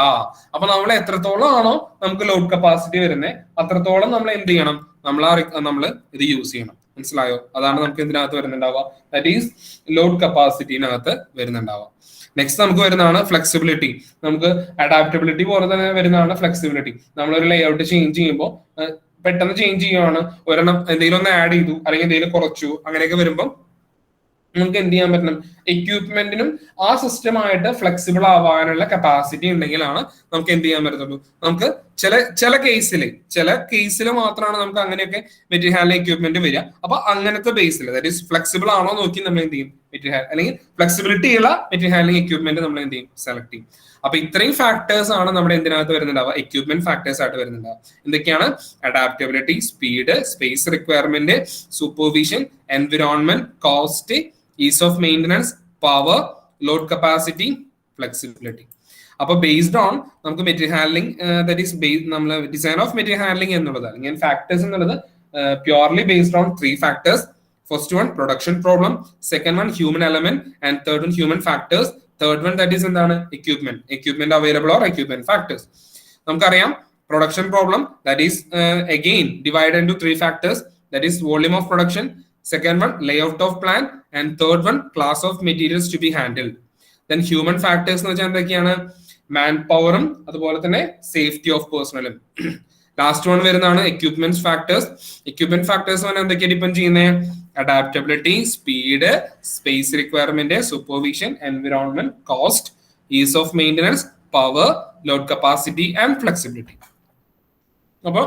അപ്പൊ നമ്മൾ എത്രത്തോളം ആണോ നമുക്ക് ലോഡ് കപ്പാസിറ്റി വരുന്നത് അത്രത്തോളം നമ്മൾ എന്ത് ചെയ്യണം? നമ്മൾ ഇത് യൂസ് ചെയ്യണം. മനസ്സിലായോ? അതാണ് നമുക്ക് ഇതിനകത്ത് വരുന്നുണ്ടാവുക, ദാറ്റ് ഈസ് ലോഡ് കപ്പാസിറ്റിനകത്ത് വരുന്നുണ്ടാവുക. നെക്സ്റ്റ് നമുക്ക് വരുന്നതാണ് ഫ്ലെക്സിബിലിറ്റി. നമുക്ക് അഡാപ്റ്റബിലിറ്റി പോലെ തന്നെ വരുന്നതാണ് ഫ്ലെക്സിബിലിറ്റി. നമ്മളൊരു ലേഔട്ട് ചേഞ്ച് ചെയ്യുമ്പോൾ പെട്ടെന്ന് ചേഞ്ച് ചെയ്യുവാണ്, ഒരെണ്ണം എന്തെങ്കിലും ഒന്ന് ആഡ് ചെയ്തു അല്ലെങ്കിൽ എന്തെങ്കിലും കുറച്ചു, അങ്ങനെയൊക്കെ വരുമ്പോൾ നമുക്ക് എന്ത് ചെയ്യാൻ പറ്റണം? എക്യുപ്മെന്റിനും ആ സിസ്റ്റമായിട്ട് ഫ്ലെക്സിബിൾ ആവാനുള്ള കപ്പാസിറ്റി ഉണ്ടെങ്കിലാണ് നമുക്ക് എന്ത് ചെയ്യാൻ പറ്റത്തുള്ളൂ. നമുക്ക് ചില കേസിൽ മാത്രമാണ് നമുക്ക് അങ്ങനെയൊക്കെ മെറ്റീരിയൽ ഹാൻഡ്ലിംഗ് എക്യുപ്മെന്റ് വരിക. അപ്പൊ അങ്ങനത്തെ ബേസിൽ ദാറ്റ് ഈസ് ഫ്ലെക്സിബിൾ ആണോ നോക്കി നമ്മൾ എന്ത് ചെയ്യും? മെറ്റീരിയൽ അല്ലെങ്കിൽ ഫ്ലെക്സിബിലിറ്റി ഉള്ള മെറ്റീരിയൽ ഹാൻഡ്ലിംഗ് എക്യുപ്മെന്റ് നമ്മൾ എന്ത് ചെയ്യും? സെലക്ട് ചെയ്യും. അപ്പൊ ഇത്രയും ഫാക്ടേഴ്സ് ആണ് നമ്മുടെ എന്തിനകത്ത് വരുന്നുണ്ടാവുക? എക്യുപ്മെന്റ് ഫാക്ടേഴ്സ് ആയിട്ട് വരുന്നുണ്ടാവുക. എന്തൊക്കെയാണ്? Adaptability, speed, space requirement, supervision, environment, cost, ease of maintenance, power, load capacity, flexibility. അപ്പൊ ബേസ്ഡ് ഓൺ നമുക്ക് മെറ്റീരിയൽ ഹാൻഡ്ലിംഗ് ദാറ്റ് ഈസ് നമ്മൾ ഡിസൈൻ ഓഫ് മെറ്റീരിയൽ ഹാൻഡ്ലിംഗ് എന്നുള്ളത് അല്ലെങ്കിൽ ഫാക്ടേഴ്സ് എന്നുള്ളത് purely based on 3 factors. First one production problem, second one human element and third one human factors. Third one that is എന്താണ്? Equipment available or equipment factors. നമുക്കറിയാം production problem that is again divided into 3 factors, that is volume of production, second one layout of plant, and third one class of materials to be handled. Then human factors എന്ന് വെച്ചാൽ എന്തൊക്കെയാണ്? മാൻ പവറും അതുപോലെ തന്നെ safety of പേഴ്സണലും. Last one വരുന്നതാണ് equipment factors. Equipment factors പറഞ്ഞാൽ എന്തൊക്കെയാണ് depend ചെയ്യുന്നത്? Adaptability, speed, space requirement, supervision, environment, cost, ease of maintenance, power, load capacity and flexibility. അപ്പൊ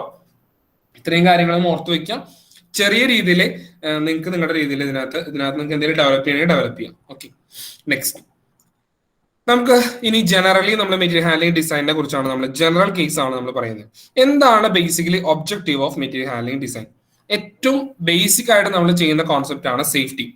ഇത്രയും കാര്യങ്ങളും ഓർത്ത് വെക്കാം. ചെറിയ രീതിയിൽ നിങ്ങൾക്ക് നിങ്ങളുടെ രീതിയിൽ ഇതിനകത്ത് നിങ്ങൾക്ക് എന്തെങ്കിലും ഡെവലപ്പ് ചെയ്യണമെങ്കിൽ ഡെവലപ്പ് ചെയ്യാം. ഓക്കെ, നെക്സ്റ്റ് നമുക്ക് ഇനി ജനറലി നമ്മൾ മെറ്റീരിയൽ ഹാൻഡ്ലിംഗ് ഡിസൈനിനെ കുറിച്ചാണ് നമ്മൾ ജനറൽ കേസ് ആണ് നമ്മൾ പറയുന്നത്. എന്താണ് basically objective of material handling design? ഏറ്റവും ബേസിക് ആയിട്ട് നമ്മൾ ചെയ്യുന്ന കോൺസെപ്റ്റ് ആണ് സേഫ്റ്റി.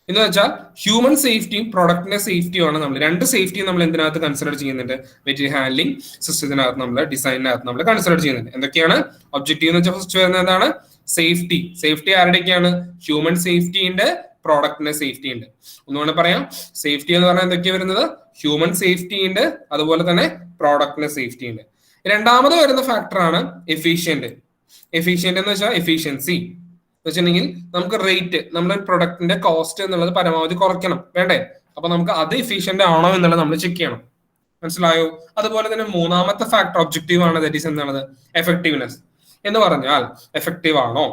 എന്ന് വെച്ചാൽ ഹ്യൂമൻ സേഫ്റ്റിയും പ്രൊഡക്റ്റിന്റെ സേഫ്റ്റിയുമാണ് നമ്മൾ രണ്ട് സേഫ്റ്റിയും നമ്മൾ എന്തിനകത്ത് കൺസിഡർ ചെയ്യുന്നുണ്ട്? മെറ്റീരിയൽ ഹാൻഡ്ലിംഗ് സിസ്റ്റത്തിനകത്ത് നമ്മൾ ഡിസൈനിനകത്ത് നമ്മൾ കൺസിഡർ ചെയ്യുന്നുണ്ട്. എന്തൊക്കെയാണ് ഒബ്ജക്റ്റീവ് എന്ന് വെച്ചാൽ ഫസ്റ്റ് വരുന്നത് എന്താണ്? സേഫ്റ്റി. സേഫ്റ്റി ആരുടെയൊക്കെയാണ്? ഹ്യൂമൻ സേഫ്റ്റി ഉണ്ട്, പ്രോഡക്റ്റിന്റെ സേഫ്റ്റി ഉണ്ട്. ഒന്നുകൂടെ പറയാം, സേഫ്റ്റി എന്ന് പറഞ്ഞാൽ എന്തൊക്കെയാണ് വരുന്നത്? ഹ്യൂമൻ സേഫ്റ്റി ഉണ്ട്, അതുപോലെ തന്നെ പ്രോഡക്റ്റിന്റെ സേഫ്റ്റി ഉണ്ട്. രണ്ടാമത് വരുന്ന ഫാക്ടറാണ് എഫിഷ്യന്റ്. എഫിഷ്യന്റ് എന്ന് വെച്ചാൽ എഫിഷ്യൻസി എന്ന് വെച്ചിട്ടുണ്ടെങ്കിൽ നമുക്ക് റേറ്റ്, നമ്മുടെ പ്രൊഡക്റ്റിന്റെ കോസ്റ്റ് എന്നുള്ളത് പരമാവധി കുറയ്ക്കണം, വേണ്ടേ? അപ്പൊ നമുക്ക് അത് എഫിഷ്യന്റ് ആണോ എന്നുള്ളത് നമ്മൾ ചെക്ക് ചെയ്യണം. മനസ്സിലായോ? അതുപോലെ തന്നെ മൂന്നാമത്തെ ഫാക്ടർ ഒബ്ജക്റ്റീവ് ആണ്, ദാറ്റ് ഈസ് എന്താണ്? എഫക്റ്റീവ്നെസ് എന്ന് പറഞ്ഞാൽ എഫക്റ്റീവ് ആണോ,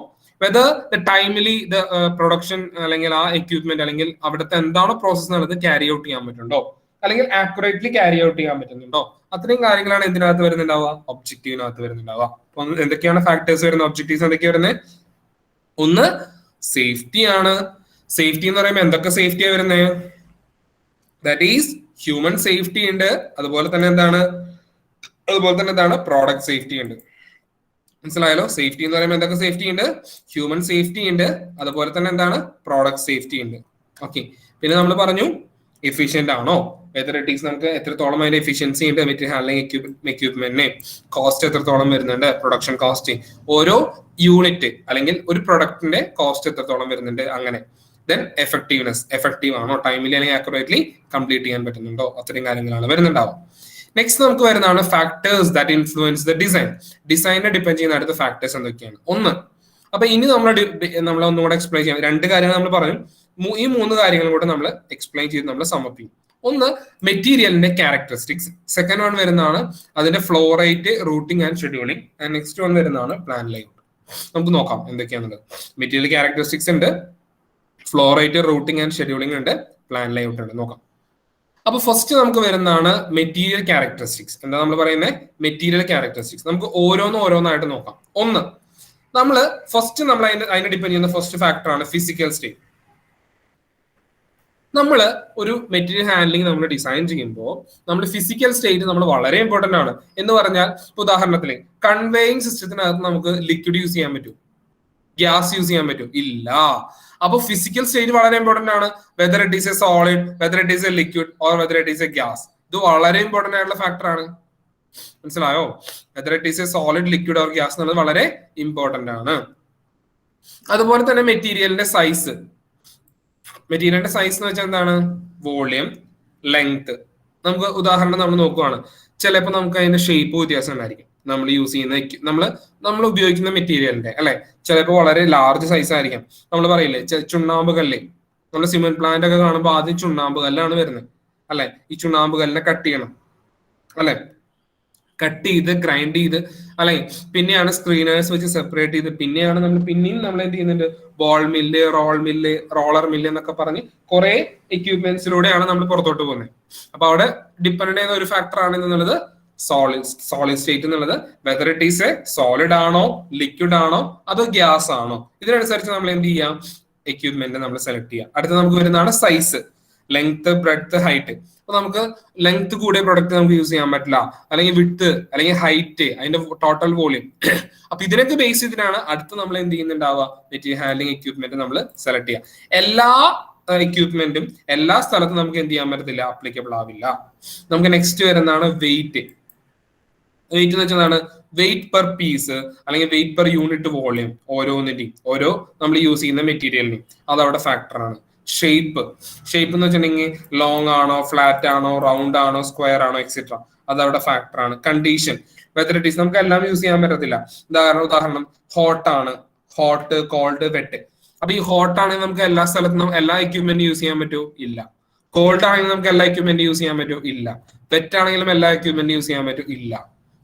whether the timely the production അല്ലെങ്കിൽ ആ എക്യുപ്മെന്റ് അല്ലെങ്കിൽ അവിടുത്തെ എന്താണോ പ്രോസസ് എന്നുള്ളത് ക്യാരി ഔട്ട് ചെയ്യാൻ പറ്റുന്നുണ്ടോ, അല്ലെങ്കിൽ ആക്യുറേറ്റ്ലി ക്യാരി ഔട്ട് ചെയ്യാൻ പറ്റുന്നുണ്ടോ, അത്രയും കാര്യങ്ങളാണ് എന്തിനകത്ത് വരുന്നുണ്ടാവുക? ഒബ്ജക്റ്റീവിനകത്ത് വരുന്നുണ്ടാവുക. അപ്പൊ എന്തൊക്കെയാണ് ഫാക്ടേഴ്സ് വരുന്നത്? ഒബ്ജക്റ്റീവ്സ് എന്തൊക്കെയാണ് വരുന്നത്? ഒന്ന് സേഫ്റ്റി ആണ്. സേഫ്റ്റി എന്ന് പറയുമ്പോൾ എന്തൊക്കെ സേഫ്റ്റിയാണ് വരുന്നത്? ദാറ്റ് ഈസ് ഹ്യൂമൻ സേഫ്റ്റി ഉണ്ട്, അതുപോലെ തന്നെ എന്താണ് പ്രോഡക്റ്റ് സേഫ്റ്റി ഉണ്ട്. മനസ്സിലായല്ലോ? സേഫ്റ്റി എന്ന് പറയുമ്പോൾ എന്തൊക്കെ സേഫ്റ്റി ഉണ്ട്? ഹ്യൂമൻ സേഫ്റ്റി ഉണ്ട്, അതുപോലെ തന്നെ എന്താണ്? പ്രോഡക്റ്റ് സേഫ്റ്റി ഉണ്ട്. ഓക്കെ, പിന്നെ നമ്മൾ പറഞ്ഞു എഫിഷ്യന്റ് ആണോ, വെദർ ഇറ്റ് ഈസ് നമുക്ക് എത്രത്തോളം അതിന്റെ എഫിഷ്യൻസി ഉണ്ട് മെറ്റീരിയൽ ഹാൻഡ്ലിംഗ് എക്യുപ്മെന്റിന്, കോസ്റ്റ് എത്രത്തോളം വരുന്നുണ്ട്, പ്രൊഡക്ഷൻ കോസ്റ്റ്, ഓരോ യൂണിറ്റ് അല്ലെങ്കിൽ ഒരു പ്രൊഡക്റ്റിന്റെ കോസ്റ്റ് എത്രത്തോളം വരുന്നുണ്ട്, അങ്ങനെ. ദെൻ എഫക്റ്റീവ്നെസ്, എഫക്റ്റീവ് ആണോ, ടൈമിലി അല്ലെങ്കിൽ ആക്യുറേറ്റ്ലി കംപ്ലീറ്റ് ചെയ്യാൻ പറ്റുന്നുണ്ടോ, അത്രയും കാര്യങ്ങളാണ് വരുന്നുണ്ടാവും. നെക്സ്റ്റ് നമുക്ക് വരുന്നതാണ് factors that influence the design. ഡിസൈനെ ഡിപ്പെൻഡ് ചെയ്യുന്ന അടുത്ത ഫാക്ടേഴ്സ് എന്തൊക്കെയാണ്? ഒന്ന്, അപ്പൊ ഇനി നമ്മൾ ഒന്നുകൂടെ എക്സ്പ്ലെയിൻ ചെയ്യാം. രണ്ട് കാര്യങ്ങൾ നമ്മൾ പറഞ്ഞു. ഈ 3 കാര്യങ്ങളും കൂടെ നമ്മൾ എക്സ്പ്ലെയിൻ ചെയ്ത് നമ്മൾ സമർപ്പിക്കും. ഒന്ന് മെറ്റീരിയലിന്റെ ക്യാരക്ടറിസ്റ്റിക്സ്, സെക്കൻഡ് വൺ വരുന്നതാണ് അതിന്റെ flow rate, routing and scheduling, and next one വരുന്നതാണ് പ്ലാൻ ലേഔട്ട്. നമുക്ക് നോക്കാം എന്തൊക്കെയാണുള്ളത്. മെറ്റീരിയൽ ക്യാരക്ടറിസ്റ്റിക്സ് ഉണ്ട്, flow rate, routing and scheduling ഉണ്ട്, പ്ലാൻ ലേഔട്ട് ഉണ്ട്. നോക്കാം. അപ്പൊ ഫസ്റ്റ് നമുക്ക് വരുന്നതാണ് മെറ്റീരിയൽ ക്യാരക്ടറിസ്റ്റിക്സ്. എന്താ നമ്മൾ പറയുന്നത്? Material characteristics. നമുക്ക് ഓരോന്നായിട്ട് നോക്കാം. ഒന്ന്, നമ്മൾ അതിനെ ഡിപ്പെൻഡ് ചെയ്യുന്ന ഫസ്റ്റ് ഫാക്ടറാണ് ഫിസിക്കൽ സ്റ്റേറ്റ്. നമ്മൾ ഒരു മെറ്റീരിയൽ ഹാൻഡ്ലിംഗ് നമ്മൾ ഡിസൈൻ ചെയ്യുമ്പോൾ നമ്മൾ ഫിസിക്കൽ സ്റ്റേറ്റ് നമ്മൾ വളരെ ഇമ്പോർട്ടന്റ് ആണ്. എന്ന് പറഞ്ഞാൽ ഉദാഹരണത്തിന് കൺവേയിങ് സിസ്റ്റത്തിനകത്ത് നമുക്ക് ലിക്വിഡ് യൂസ് ചെയ്യാൻ പറ്റും, ഗ്യാസ് യൂസ് ചെയ്യാൻ പറ്റും? ഇല്ല. അപ്പൊ ഫിസിക്കൽ സ്റ്റേറ്റ് വളരെ ഇമ്പോർട്ടന്റ് ആണ്. Whether it is A solid, whether it is A liquid, or whether it is A gas. ഇത് വളരെ ഇമ്പോർട്ടന്റ് ആയിട്ടുള്ള ഫാക്ടർ ആണ്. മനസ്സിലായോ? Whether it is A solid, liquid or gas എന്നുള്ളത് വളരെ ഇമ്പോർട്ടന്റ് ആണ്. അതുപോലെ തന്നെ മെറ്റീരിയലിന്റെ സൈസ്. മെറ്റീരിയലിന്റെ സൈസ് എന്ന് വെച്ചാൽ എന്താണ്? Volume, length. നമുക്ക് ഉദാഹരണം നമ്മൾ നോക്കുവാണ്, ചിലപ്പോൾ നമുക്ക് അതിന്റെ ഷേപ്പ് വ്യത്യാസം ഉണ്ടായിരിക്കും. നമ്മൾ യൂസ് ചെയ്യുന്ന നമ്മൾ ഉപയോഗിക്കുന്ന മെറ്റീരിയലിന്റെ അല്ലെ, ചിലപ്പോൾ വളരെ ലാർജ് സൈസ് ആയിരിക്കാം. നമ്മൾ പറയില്ലേ ചുണ്ണാമ്പ് കല്ല്, നമ്മൾ സിമെന്റ് പ്ലാന്റ് ഒക്കെ കാണുമ്പോൾ ആദ്യം ചുണ്ണാമ്പ് കല്ലാണ് വരുന്നത് അല്ലെ. ഈ ചുണ്ണാമ്പ് കല്ലിനെ കട്ട് ചെയ്യണം അല്ലെ, കട്ട് ചെയ്ത് ഗ്രൈൻഡ് ചെയ്ത് അല്ലെ, പിന്നെയാണ് സ്ക്രീനേഴ്സ് വെച്ച് സെപ്പറേറ്റ് ചെയ്ത്, പിന്നെയാണ് പിന്നെയും നമ്മൾ എന്ത് ചെയ്യുന്നുണ്ട്, ബോൾ മില്ല്, റോളർ മില്ല് എന്നൊക്കെ പറഞ്ഞ് കുറെ എക്യുപ്മെന്റ്സിലൂടെയാണ് നമ്മൾ പുറത്തോട്ട് പോകുന്നത്. അപ്പൊ അവിടെ ഡിപ്പെൻഡ് ചെയ്യുന്ന ഒരു ഫാക്ടർ ആണ് എന്നുള്ളത് സോളിഡ് സ്റ്റേറ്റ് എന്നുള്ളത്. Whether it is A solid ആണോ, ലിക്വിഡ് ആണോ, അതോ ഗ്യാസ് ആണോ, ഇതിനനുസരിച്ച് നമ്മൾ എന്ത് ചെയ്യാം, എക്യുപ്മെന്റ് നമ്മൾ സെലക്ട് ചെയ്യാം. അടുത്ത നമുക്ക് വരുന്നതാണ് സൈസ്, ലെങ്ത്, ബ്രെഡ്ത്ത്, ഹൈറ്റ്. അപ്പൊ നമുക്ക് ലെങ്ത് കൂടിയ പ്രൊഡക്റ്റ് നമുക്ക് യൂസ് ചെയ്യാൻ പറ്റില്ല, അല്ലെങ്കിൽ വിഡ്ത്ത്, അല്ലെങ്കിൽ ഹൈറ്റ്, അതിന്റെ ടോട്ടൽ വോളിയം. അപ്പൊ ഇതിനൊക്കെ ബേസ് ചെയ്തിട്ടാണ് അടുത്ത് നമ്മൾ എന്ത് ചെയ്യുന്നുണ്ടാവുക, മെറ്റീരിയൽ ഹാൻഡ്ലിംഗ് എക്യുപ്മെന്റ് നമ്മൾ സെലക്ട് ചെയ്യുക. എല്ലാ എക്യുപ്മെന്റും എല്ലാ സ്ഥലത്തും നമുക്ക് എന്ത് ചെയ്യാൻ പറ്റത്തില്ല, ആപ്ലിക്കബിൾ ആവില്ല. നമുക്ക് നെക്സ്റ്റ് വരുന്നതാണ് വെയിറ്റ്. വെയിറ്റ് എന്ന് വെച്ചാൽ വെയിറ്റ് പെർ പീസ്, അല്ലെങ്കിൽ വെയിറ്റ് പെർ യൂണിറ്റ് വോളിയം. ഓരോ നമ്മൾ യൂസ് ചെയ്യുന്ന മെറ്റീരിയലിനും അതവിടെ ഫാക്ടറാണ്. ഷേപ്പ് എന്ന് വെച്ചിട്ടുണ്ടെങ്കിൽ ലോങ് ആണോ, ഫ്ലാറ്റ് ആണോ, റൗണ്ട് ആണോ, സ്ക്വയർ ആണോ, എക്സെട്ര, അതവിടെ ഫാക്ടറാണ്. കണ്ടീഷൻ, വെദർ ഇറ്റ് ഈസ്, നമുക്ക് എല്ലാം യൂസ് ചെയ്യാൻ പറ്റത്തില്ല. ഉദാഹരണം ഹോട്ട്, കോൾഡ്, വെറ്റ്. അപ്പൊ ഈ ഹോട്ട് ആണെങ്കിൽ നമുക്ക് എല്ലാ സ്ഥലത്തും എല്ലാ എക്യുപ്മെന്റ് യൂസ് ചെയ്യാൻ പറ്റുമോ? ഇല്ല. കോൾഡ് ആണെങ്കിൽ നമുക്ക് എല്ലാ എക്യുപ്മെന്റ് യൂസ് ചെയ്യാൻ പറ്റുമോ? ഇല്ല. വെറ്റ് ആണെങ്കിലും എല്ലാ എക്യുപ്മെന്റ് യൂസ് ചെയ്യാൻ പറ്റുമോ? ഇല്ല.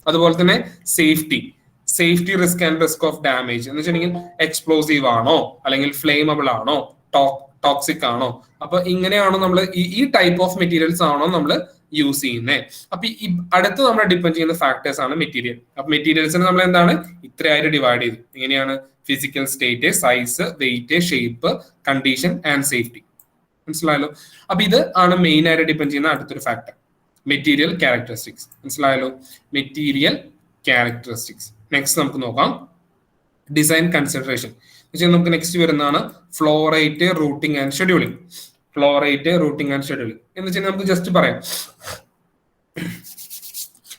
അതുപോലെ തന്നെ safety, risk and risk of damage എന്ന് വെച്ചിട്ടുണ്ടെങ്കിൽ എക്സ്പ്ലോസീവ് ആണോ, അല്ലെങ്കിൽ ഫ്ലെയിമബിൾ ആണോ, ടോക്സിക് ആണോ, അപ്പൊ ഇങ്ങനെയാണോ നമ്മൾ ഈ ടൈപ്പ് ഓഫ് മെറ്റീരിയൽസ് ആണോ നമ്മൾ യൂസ് ചെയ്യുന്നത്. അപ്പൊ ഈ അടുത്ത് നമ്മൾ ഡിപ്പെൻഡ് ചെയ്യുന്ന ഫാക്ടേഴ്സ് ആണ് മെറ്റീരിയൽ. അപ്പൊ മെറ്റീരിയൽസിനെ നമ്മൾ എന്താണ് ഇത്രയായിട്ട് ഡിവൈഡ് ചെയ്തു. ഇങ്ങനെയാണ് physical state, size, weight, shape, condition and safety. മനസ്സിലായല്ലോ? അപ്പൊ ഇത് ആണ് മെയിൻ ആയിട്ട് ഡിപ്പെൻഡ് ചെയ്യുന്ന അടുത്തൊരു ഫാക്ടർ, മെറ്റീരിയൽ ക്യാരക്ടറിസ്റ്റിക്സ്. മനസ്സിലായല്ലോ? Material characteristics. നെക്സ്റ്റ് നമുക്ക് നോക്കാം ഡിസൈൻ കൺസിഡറേഷൻ. നമുക്ക് നെക്സ്റ്റ് വരുന്നതാണ് flow rate, routing and scheduling. എന്ന് വെച്ചാൽ നമുക്ക് ജസ്റ്റ് പറയാം,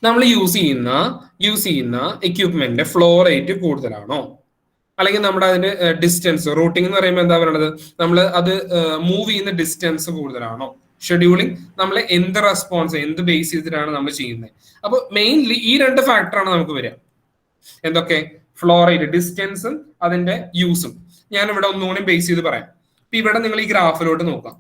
നമ്മൾ യൂസ് ചെയ്യുന്ന എക്യുപ്മെന്റ് ഫ്ലോ റേറ്റ് കൂടുതലാണോ, അല്ലെങ്കിൽ നമ്മുടെ അതിന്റെ ഡിസ്റ്റൻസ്, റൂട്ടിംഗ് എന്ന് പറയുമ്പോൾ എന്താ പറയുന്നത്, നമ്മൾ അത് മൂവ് ചെയ്യുന്ന ഡിസ്റ്റൻസ് കൂടുതലാണോ, ഷെഡ്യൂളിംഗ് നമ്മൾ എന്ത് റെസ്പോൺസ്, എന്ത് ബേസ് ചെയ്തിട്ടാണ് നമ്മൾ ചെയ്യുന്നത്. അപ്പൊ മെയിൻലി ഈ 2 ഫാക്ടറാണ് നമുക്ക് വരിക. എന്തൊക്കെ? ഫ്ലോ റേറ്റ്, ഡിസ്റ്റൻസും അതിന്റെ യൂസും. ഞാൻ ഇവിടെ ഒന്നുകൂടി ബേസ് ചെയ്ത് പറയാം. അപ്പൊ ഇവിടെ നിങ്ങൾ ഈ ഗ്രാഫിലോട്ട് നോക്കാം.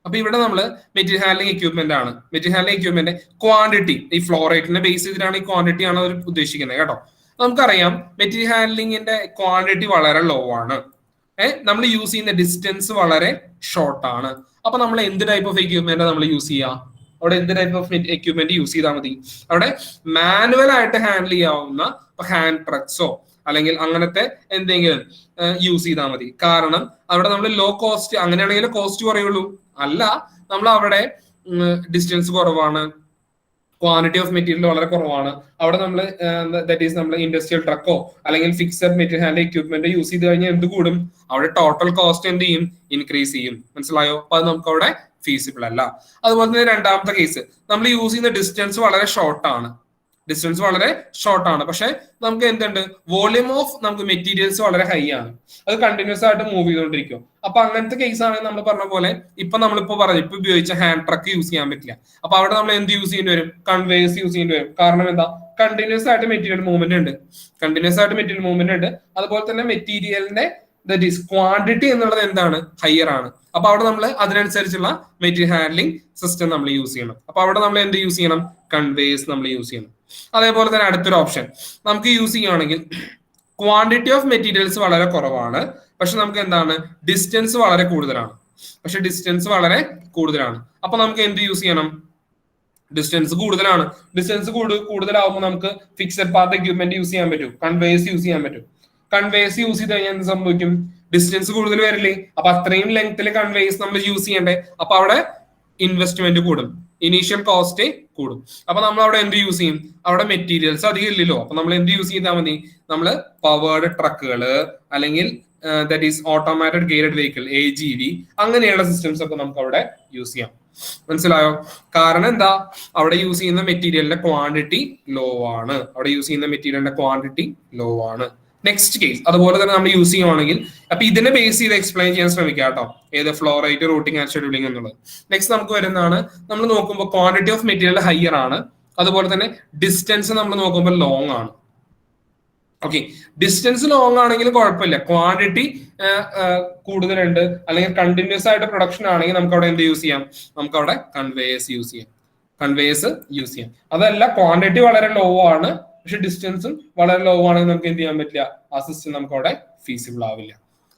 അപ്പൊ ഇവിടെ നമ്മൾ മെറ്റീരിയൽ ഹാൻഡ്ലിംഗ് എക്യുപ്മെന്റ് ആണ്. മെറ്റീരിയൽ ഹാൻഡ്ലിംഗ് എക്യുപ്മെന്റ് ക്വാണ്ടിറ്റി, ഈ ഫ്ലോ റേറ്റിനെ ബേസ് ചെയ്തിട്ടാണ് ഈ ക്വാണ്ടിറ്റി ആണ് അവർ ഉദ്ദേശിക്കുന്നത് കേട്ടോ. നമുക്കറിയാം മെറ്റീരിയൽ ഹാൻഡ്ലിംഗിന്റെ ക്വാണ്ടിറ്റി വളരെ ലോ ആണ്. നമ്മൾ യൂസ് ചെയ്യുന്ന ഡിസ്റ്റൻസ് വളരെ ഷോർട്ട് ആണ്. അപ്പൊ നമ്മൾ എന്ത് ടൈപ്പ് ഓഫ് എക്യുപ്മെന്റ് നമ്മൾ യൂസ് ചെയ്യുക? അവിടെ എന്ത് ടൈപ്പ് ഓഫ് എക്യുപ്മെന്റ് യൂസ് ചെയ്താൽ മതി? അവിടെ മാനുവൽ ആയിട്ട് ഹാൻഡിൽ ചെയ്യാവുന്ന ഹാൻഡ് ട്രക്സോ അല്ലെങ്കിൽ അങ്ങനത്തെ എന്തെങ്കിലും യൂസ് ചെയ്താൽ മതി. കാരണം അവിടെ നമ്മൾ ലോ കോസ്റ്റ്, അങ്ങനെയാണെങ്കിൽ കോസ്റ്റ് കുറയുള്ളൂ. അല്ല, നമ്മൾ അവിടെ ഡിസ്റ്റൻസ് കുറവാണ്, ക്വാണ്ടിറ്റി ഓഫ് മെറ്റീരിയൽ വളരെ കുറവാണ്. അവിടെ നമ്മൾ ദാറ്റ് ഈസ് നമ്മൾ ഇൻഡസ്ട്രിയൽ ട്രക്കോ അല്ലെങ്കിൽ fixed material hand equipment use ചെയ്ത് കഴിഞ്ഞാൽ എന്ത് കൂടും? അവിടെ ടോട്ടൽ കോസ്റ്റ് എന്ത് ചെയ്യും? ഇൻക്രീസ് ചെയ്യും. മനസ്സിലായോ? അപ്പൊ അത് നമുക്ക് അവിടെ ഫീസിബിൾ അല്ല. അതുപോലെ തന്നെ രണ്ടാമത്തെ കേസ്, നമ്മൾ യൂസ് ചെയ്യുന്ന ഡിസ്റ്റൻസ് വളരെ ഷോർട്ടാണ്. പക്ഷെ നമുക്ക് എന്തുണ്ട്? വോളിയം ഓഫ് നമുക്ക് മെറ്റീരിയൽസ് വളരെ ഹൈ ആണ്. അത് കണ്ടിന്യൂസ് ആയിട്ട് മൂവ് ചെയ്തുകൊണ്ടിരിക്കും. അപ്പൊ അങ്ങനത്തെ കേസ് ആണെങ്കിൽ നമ്മൾ പറഞ്ഞ പോലെ ഇപ്പൊ ഉപയോഗിച്ച ഹാൻഡ് ട്രക്ക് യൂസ് ചെയ്യാൻ പറ്റില്ല. അപ്പൊ അവിടെ നമ്മൾ എന്ത് യൂസ് ചെയ്യേണ്ടി വരും? കൺവേഴ്സ് യൂസ് ചെയ്യേണ്ടി വരും. കാരണം എന്താ? കണ്ടിന്യൂസ് ആയിട്ട് മെറ്റീരിയൽ മൂവ്മെന്റ് ഉണ്ട്. അതുപോലെ തന്നെ മെറ്റീരിയലിന്റെ ദറ്റ് ഈസ് ക്വാണ്ടിറ്റി എന്നുള്ളത് എന്താണ്, ഹയർ ആണ്. അപ്പൊ അവിടെ നമ്മൾ അതിനനുസരിച്ചുള്ള മെറ്റീരിയൽ ഹാൻഡ്ലിംഗ് സിസ്റ്റം നമ്മൾ യൂസ് ചെയ്യണം. അപ്പൊ അവിടെ നമ്മൾ എന്ത് യൂസ് ചെയ്യണം, കൺവേസ് നമ്മൾ യൂസ് ചെയ്യണം. അതേപോലെ തന്നെ അടുത്തൊരു ഓപ്ഷൻ നമുക്ക് യൂസ് ചെയ്യുകയാണെങ്കിൽ ക്വാണ്ടിറ്റി ഓഫ് മെറ്റീരിയൽസ് വളരെ കുറവാണ്, പക്ഷെ നമുക്ക് എന്താണ്, ഡിസ്റ്റൻസ് വളരെ കൂടുതലാണ്. അപ്പൊ നമുക്ക് എന്ത് യൂസ് ചെയ്യണം, ഡിസ്റ്റൻസ് കൂടുതലാണ്. ഡിസ്റ്റൻസ് കൂടുതലാവുമ്പോൾ നമുക്ക് ഫിക്സഡ് പാത്ത് എക്യുപ്മെന്റ് യൂസ് ചെയ്യാൻ പറ്റും, കൺവേസ് യൂസ് ചെയ്യാൻ പറ്റും. കൺവേസ് യൂസ് ചെയ്ത് കഴിഞ്ഞാൽ എന്ത് സംഭവിക്കും, ഡിസ്റ്റൻസ് കൂടുതൽ വരില്ലേ, അപ്പൊ അത്രയും ലെങ്ത്തിൽ കൺവേസ് നമ്മൾ യൂസ് ചെയ്യണ്ടേ, അപ്പൊ അവിടെ ഇൻവെസ്റ്റ്മെന്റ് കൂടും, ഇനീഷ്യൽ കോസ്റ്റ് കൂടും. അപ്പൊ നമ്മൾ അവിടെ എന്ത് യൂസ് ചെയ്യും, അവിടെ മെറ്റീരിയൽസ് അധികം ഇല്ലല്ലോ. അപ്പൊ നമ്മൾ എന്ത് യൂസ് ചെയ്താൽ മതി, നമ്മൾ പവേർഡ് ട്രക്കുകള് അല്ലെങ്കിൽ that is automated guided vehicle AGV അങ്ങനെയുള്ള സിസ്റ്റംസ് ഒക്കെ നമുക്ക് അവിടെ യൂസ് ചെയ്യാം. മനസ്സിലായോ? കാരണം എന്താ, അവിടെ യൂസ് ചെയ്യുന്ന മെറ്റീരിയലിന്റെ ക്വാണ്ടിറ്റി ലോ ആണ്. നെക്സ്റ്റ് കേസ് അതുപോലെ തന്നെ നമ്മൾ യൂസ് ചെയ്യുവാണെങ്കിൽ അപ്പൊ ഇതിനെ ബേസ് ചെയ്ത് എക്സ്പ്ലെയിൻ ചെയ്യാൻ ശ്രമിക്കാം കേട്ടോ, ഏത് flow rate, routing and scheduling എന്നുള്ളത്. നെക്സ്റ്റ് നമുക്ക് വരുന്നതാണ്, നമ്മൾ നോക്കുമ്പോൾ ക്വാണ്ടിറ്റി ഓഫ് മെറ്റീരിയൽ ഹയർ ആണ്, അതുപോലെ തന്നെ ഡിസ്റ്റൻസ് നമ്മൾ നോക്കുമ്പോൾ ലോങ് ആണ്. ഓക്കെ, ഡിസ്റ്റൻസ് ലോങ് ആണെങ്കിൽ കുഴപ്പമില്ല, ക്വാണ്ടിറ്റി കൂടുതലുണ്ട് അല്ലെങ്കിൽ കണ്ടിന്യൂസ് ആയിട്ട് പ്രൊഡക്ഷൻ ആണെങ്കിൽ നമുക്ക് അവിടെ എന്ത് യൂസ് ചെയ്യാം, നമുക്ക് അവിടെ കൺവേയേഴ്സ് യൂസ് ചെയ്യാം. അതല്ല ക്വാണ്ടിറ്റി വളരെ ലോ ആണ് പക്ഷെ ഡിസ്റ്റൻസും വളരെ ലോ ആണെങ്കിൽ നമുക്ക് എന്ത് ചെയ്യാൻ പറ്റില്ല, ആ സിസ്റ്റം നമുക്ക് അവിടെ ഫീസിബിൾ ആവില്ല.